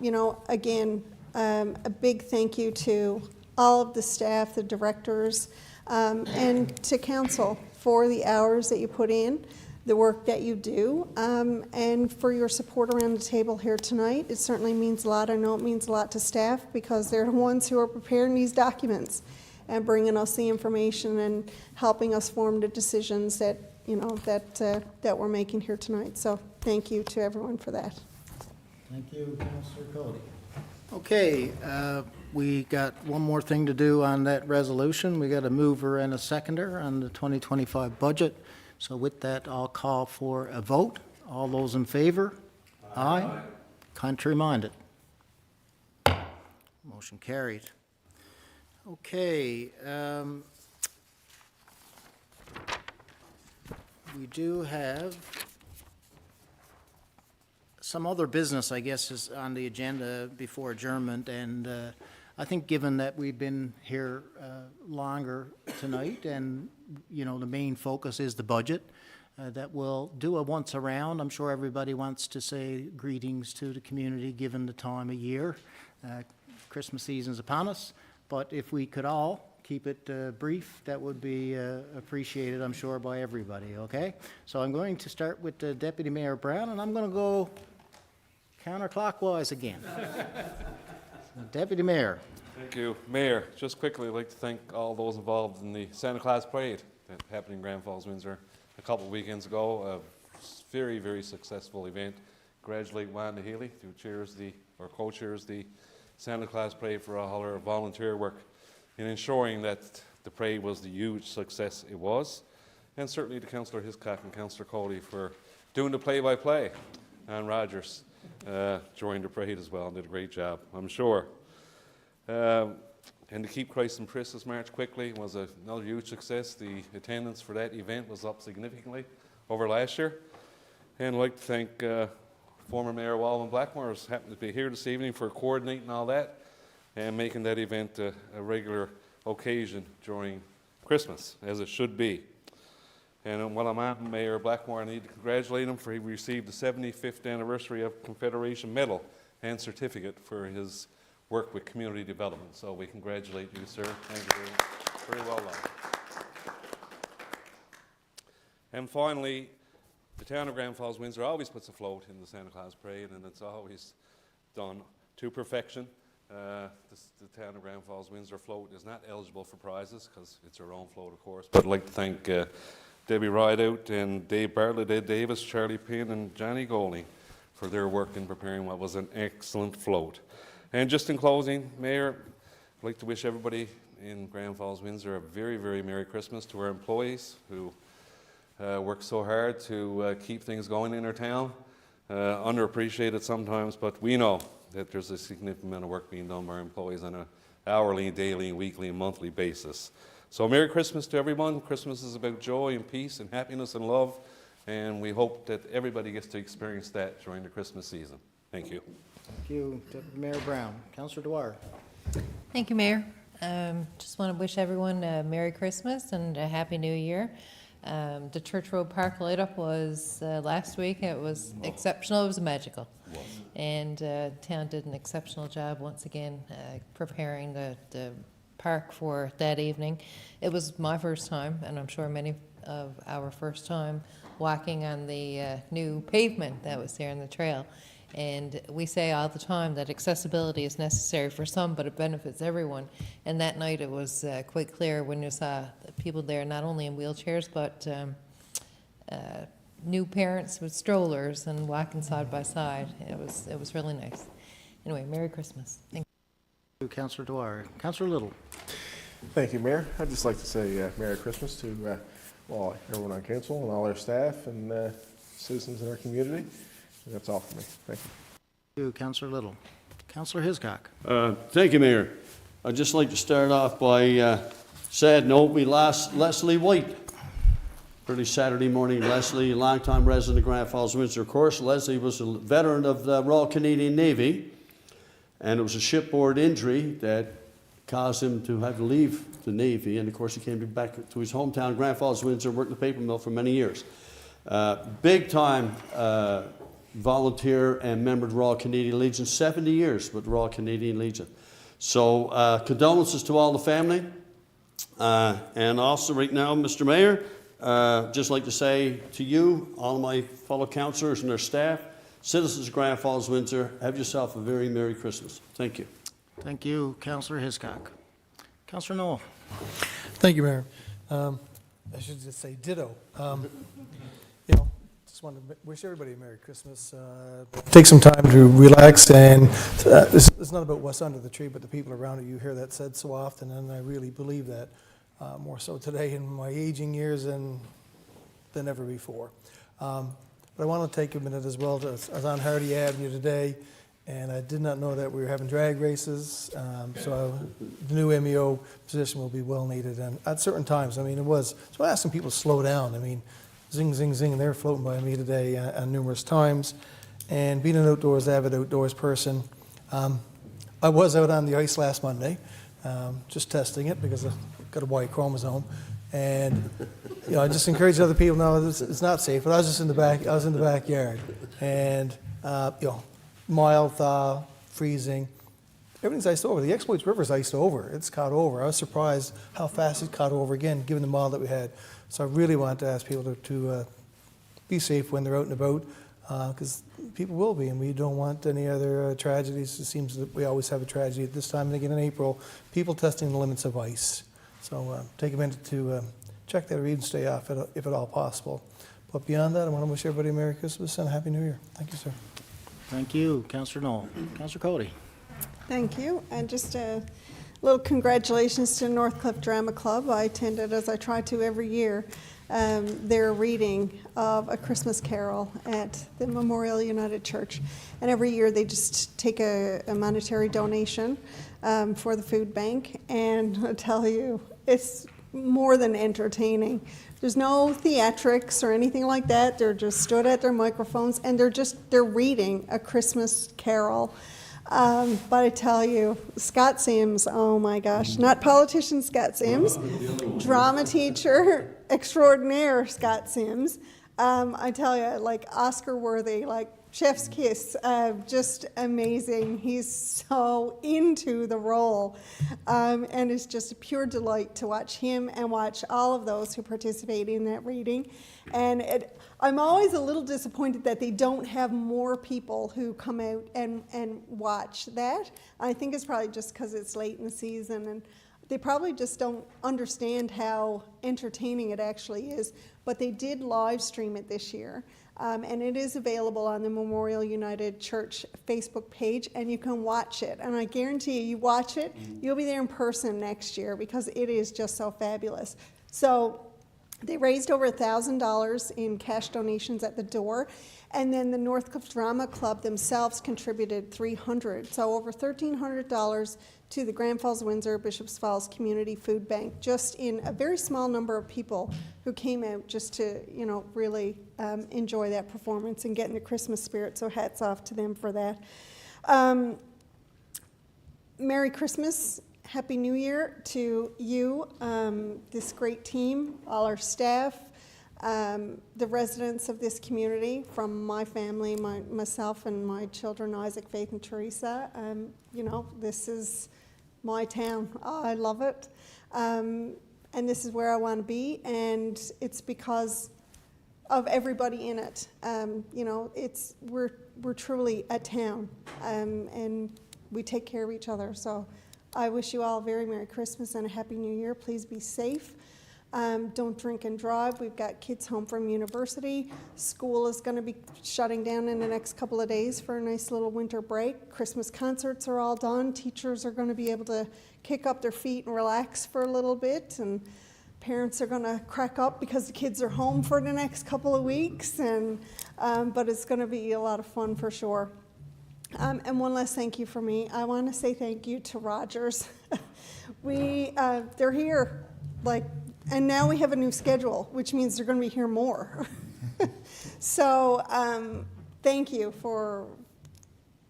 you know, again, a big thank you to all of the staff, the directors, and to council for the hours that you put in, the work that you do, and for your support around the table here tonight. It certainly means a lot. I know it means a lot to staff, because they're the ones who are preparing these documents and bringing us the information and helping us form the decisions that, you know, that we're making here tonight. So thank you to everyone for that. Thank you, Councilor Cody. Okay, we got one more thing to do on that resolution. We got a mover and a seconder on the 2025 budget. So with that, I'll call for a vote. All those in favor? Aye. Contrary minded? Motion carried. Okay. We do have some other business, I guess, is on the agenda before adjournment, and I think given that we've been here longer tonight and, you know, the main focus is the budget, that we'll do a once around. I'm sure everybody wants to say greetings to the community given the time of year. Christmas season's upon us, but if we could all keep it brief, that would be appreciated, I'm sure, by everybody, okay? So I'm going to start with Deputy Mayor Brown, and I'm going to go counterclockwise again. Deputy Mayor. Thank you. Mayor, just quickly, I'd like to thank all those involved in the Santa Claus Parade that happened in Grand Falls-Windsor a couple of weekends ago. A very, very successful event. Congratulate Wanda Healy, who co-chairs the Santa Claus Parade, for all her volunteer work in ensuring that the parade was the huge success it was. And certainly to Councillor Hiscock and Councillor Cody for doing the play-by-play. And Rogers joined the parade as well and did a great job, I'm sure. And to keep Christ in Christmas March quickly was another huge success. The attendance for that event was up significantly over last year. And I'd like to thank former Mayor Walvin Blackmore, who's happened to be here this evening, for coordinating all that and making that event a regular occasion during Christmas, as it should be. And while I'm at Mayor Blackmore, I need to congratulate him, for he received the 75th anniversary of Confederation Medal and certificate for his work with community development. So we congratulate you, sir. Thank you very well done. And finally, the town of Grand Falls-Windsor always puts a float in the Santa Claus Parade, and it's always done to perfection. The town of Grand Falls-Windsor float is not eligible for prizes because it's our own float, of course. But I'd like to thank Debbie Rideout and Dave Bartlett, Ed Davis, Charlie Payne, and Johnny Golding for their work in preparing what was an excellent float. And just in closing, Mayor, I'd like to wish everybody in Grand Falls-Windsor a very, very Merry Christmas, to our employees who work so hard to keep things going in our town. Underappreciated sometimes, but we know that there's a significant amount of work being done by our employees on an hourly, daily, weekly, and monthly basis. So Merry Christmas to everyone. Christmas is about joy and peace and happiness and love, and we hope that everybody gets to experience that during the Christmas season. Thank you. Thank you, Deputy Mayor Brown. Councillor Dwyer. Thank you, Mayor. Just want to wish everyone a Merry Christmas and a Happy New Year. The Church Road Park light-up was last week. It was exceptional. It was magical. And town did an exceptional job once again preparing the park for that evening. It was my first time, and I'm sure many of our first time, walking on the new pavement that was there in the trail. And we say all the time that accessibility is necessary for some, but it benefits everyone. And that night it was quite clear when you saw people there, not only in wheelchairs, but new parents with strollers and walking side by side. It was really nice. Anyway, Merry Christmas. Thank To Councillor Dwyer. Councillor Little. Thank you, Mayor. I'd just like to say Merry Christmas to everyone on council and all our staff and citizens in our community. And that's all for me. Thank you. To Councillor Little. Councillor Hiscock. Thank you, Mayor. I'd just like to start off by sad note, we lost Leslie White. Early Saturday morning, Leslie, a longtime resident of Grand Falls-Windsor. Of course, Leslie was a veteran of the Royal Canadian Navy, and it was a shipboard injury that caused him to have to leave the Navy. And of course, he came back to his hometown, Grand Falls-Windsor, worked in the paper mill for many years. Big time volunteer and member of the Royal Canadian Legion, 70 years with the Royal Canadian Legion. So condolences to all the family. And also right now, Mr. Mayor, just like to say to you, all of my fellow councillors and their staff, citizens of Grand Falls-Windsor, have yourself a very Merry Christmas. Thank you. Thank you, Councillor Hiscock. Councillor Noel. Thank you, Mayor. I should just say ditto. Just want to wish everybody a Merry Christmas. Take some time to relax, and it's not about what's under the tree, but the people around it. You hear that said so often, and I really believe that more so today in my aging years than ever before. But I want to take a minute as well. I was on Hardy Avenue today, and I did not know that we were having drag races. So the new MEO position will be well needed, and at certain times, I mean, it was. So asking people to slow down. I mean, zing, zing, zing, they're floating by me today numerous times. And being an avid outdoors person, I was out on the ice last Monday, just testing it because I've got a Y chromosome. And, I just encourage other people, no, it's not safe, but I was just in the backyard. And, mild thaw, freezing, everything's iced over. The Exploits River's iced over. It's caught over. I was surprised how fast it caught over again, given the mild that we had. So I really want to ask people to be safe when they're out and about, because people will be, and we don't want any other tragedies. It seems that we always have a tragedy at this time, and again in April, people testing the limits of ice. So take a minute to check that or even stay off if at all possible. But beyond that, I want to wish everybody a Merry Christmas and a Happy New Year. Thank you, sir. Thank you, Councillor Knoll. Councillor Cody. Thank you, and just a little congratulations to Northcliffe Drama Club. I attended, as I try to every year, their reading of A Christmas Carol at the Memorial United Church. And every year they just take a monetary donation for the food bank, and I tell you, it's more than entertaining. There's no theatrics or anything like that. They're just stood at their microphones and they're reading A Christmas Carol. But I tell you, Scott Sims, oh my gosh, not politician Scott Sims, drama teacher extraordinaire Scott Sims. I tell you, like Oscar worthy, like chef's kiss, just amazing. He's so into the role, and it's just a pure delight to watch him and watch all of those who participate in that reading. And I'm always a little disappointed that they don't have more people who come out and watch that. I think it's probably just because it's late in the season, and they probably just don't understand how entertaining it actually is. But they did live stream it this year. And it is available on the Memorial United Church Facebook page, and you can watch it. And I guarantee you watch it, you'll be there in person next year because it is just so fabulous. So they raised over $1,000 in cash donations at the door, and then the Northcliffe Drama Club themselves contributed $300, so over $1,300 to the Grand Falls-Windsor Bishops Falls Community Food Bank, just in a very small number of people who came out just to, really enjoy that performance and get in the Christmas spirit. So hats off to them for that. Merry Christmas. Happy New Year to you, this great team, all our staff, the residents of this community, from my family, myself and my children, Isaac, Faith, and Teresa. This is my town. I love it. And this is where I want to be, and it's because of everybody in it. We're truly a town, and we take care of each other. So I wish you all a very Merry Christmas and a Happy New Year. Please be safe. Don't drink and drive. We've got kids home from university. School is going to be shutting down in the next couple of days for a nice little winter break. Christmas concerts are all done. Teachers are going to be able to kick up their feet and relax for a little bit. And parents are going to crack up because the kids are home for the next couple of weeks. But it's going to be a lot of fun for sure. And one last thank you for me. I want to say thank you to Rogers. They're here, and now we have a new schedule, which means they're going to be here more. So thank you for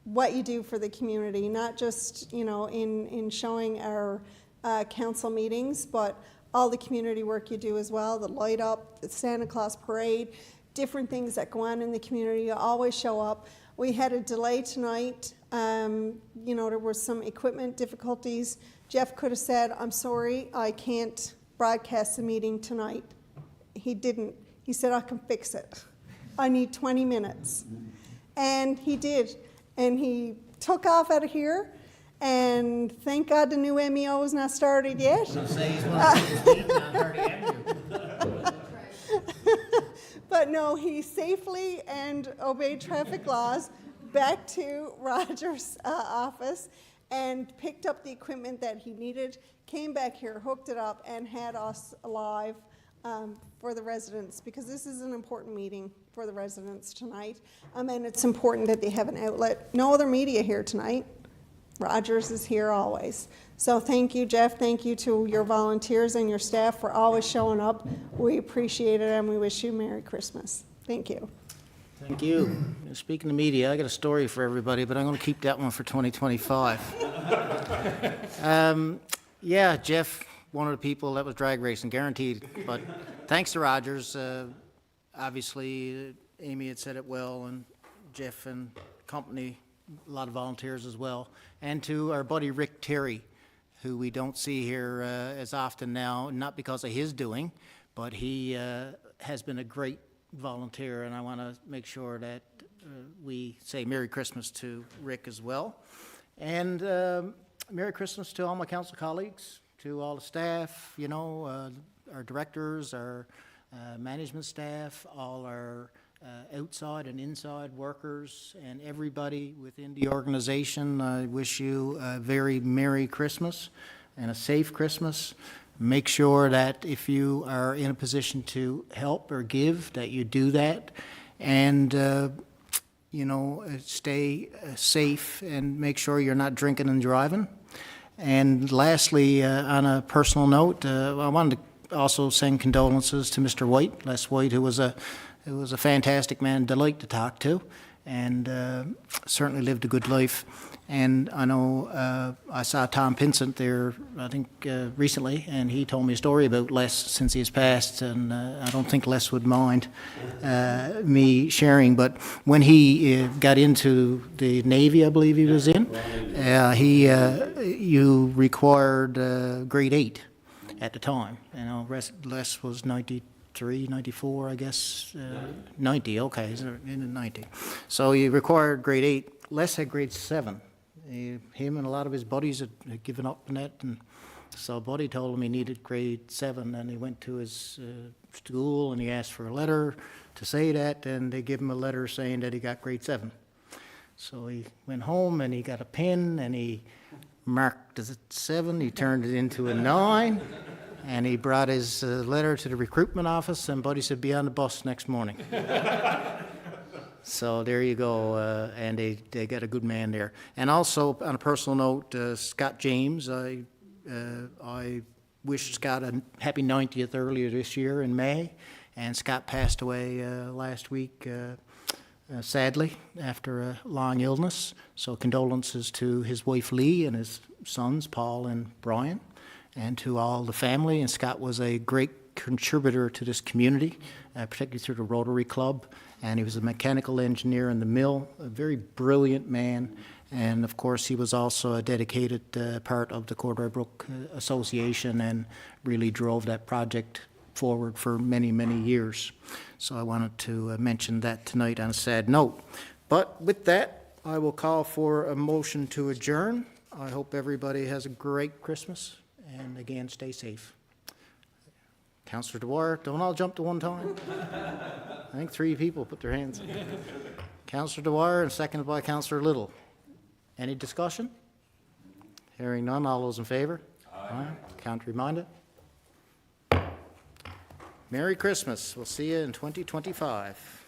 what you do for the community, not just in showing our council meetings, but all the community work you do as well, the light up, the Santa Claus parade, different things that go on in the community. You always show up. We had a delay tonight. There were some equipment difficulties. Jeff could have said, I'm sorry, I can't broadcast the meeting tonight. He didn't. He said, I can fix it. I need 20 minutes. And he did. And he took off out of here. And thank God the new MEO is not started yet. But no, he safely and obeyed traffic laws back to Roger's office and picked up the equipment that he needed, came back here, hooked it up, and had us live for the residents, because this is an important meeting for the residents tonight. And it's important that they have an outlet. No other media here tonight. Rogers is here always. So thank you, Jeff. Thank you to your volunteers and your staff for always showing up. We appreciate it, and we wish you Merry Christmas. Thank you. Thank you. Speaking of media, I got a story for everybody, but I'm going to keep that one for 2025. Yeah, Jeff, one of the people that was drag racing, guaranteed. But thanks to Rogers, obviously, Amy had said it well, and Jeff and company, a lot of volunteers as well. And to our buddy Rick Terry, who we don't see here as often now, not because of his doing, but he has been a great volunteer, and I want to make sure that we say Merry Christmas to Rick as well. And Merry Christmas to all my council colleagues, to all the staff, you know, our directors, our management staff, all our outside and inside workers, and everybody within the organization. I wish you a very Merry Christmas and a safe Christmas. Make sure that if you are in a position to help or give, that you do that. And you know, stay safe and make sure you're not drinking and driving. And lastly, on a personal note, I wanted to also send condolences to Mr. White, Les White, who was a fantastic man, delight to talk to, and certainly lived a good life. And I know I saw Tom Pinsent there, I think, recently, and he told me a story about Les since he's passed, and I don't think Les would mind me sharing. But when he got into the Navy, I believe he was in, you required grade 8 at the time. You know, Les was 93, 94, I guess, 90, okay, he's in 90. So you required grade 8. Les had grade 7. Him and a lot of his buddies had given up on that, and so Buddy told him he needed grade 7, and he went to his school and he asked for a letter to say that, and they gave him a letter saying that he got grade 7. So he went home and he got a pen and he marked it 7, he turned it into a 9, and he brought his letter to the recruitment office, and Buddy said, be on the bus next morning. So there you go, and they got a good man there. And also, on a personal note, Scott James, I wished Scott a happy 90th earlier this year in May, and Scott passed away last week, sadly, after a long illness. So condolences to his wife Lee and his sons, Paul and Brian, and to all the family. And Scott was a great contributor to this community, particularly through the Rotary Club. And he was a mechanical engineer in the mill, a very brilliant man. And of course, he was also a dedicated part of the Corduroy Brook Association and really drove that project forward for many, many years. So I wanted to mention that tonight on a sad note. But with that, I will call for a motion to adjourn. I hope everybody has a great Christmas, and again, stay safe. Councillor Dwyer, don't all jump to one time. I think 3 people put their hands up. Councillor Dwyer, and seconded by Councillor Little. Any discussion? Hearing none, all those in favor? Aye. Counter-minded? Merry Christmas. We'll see you in 2025.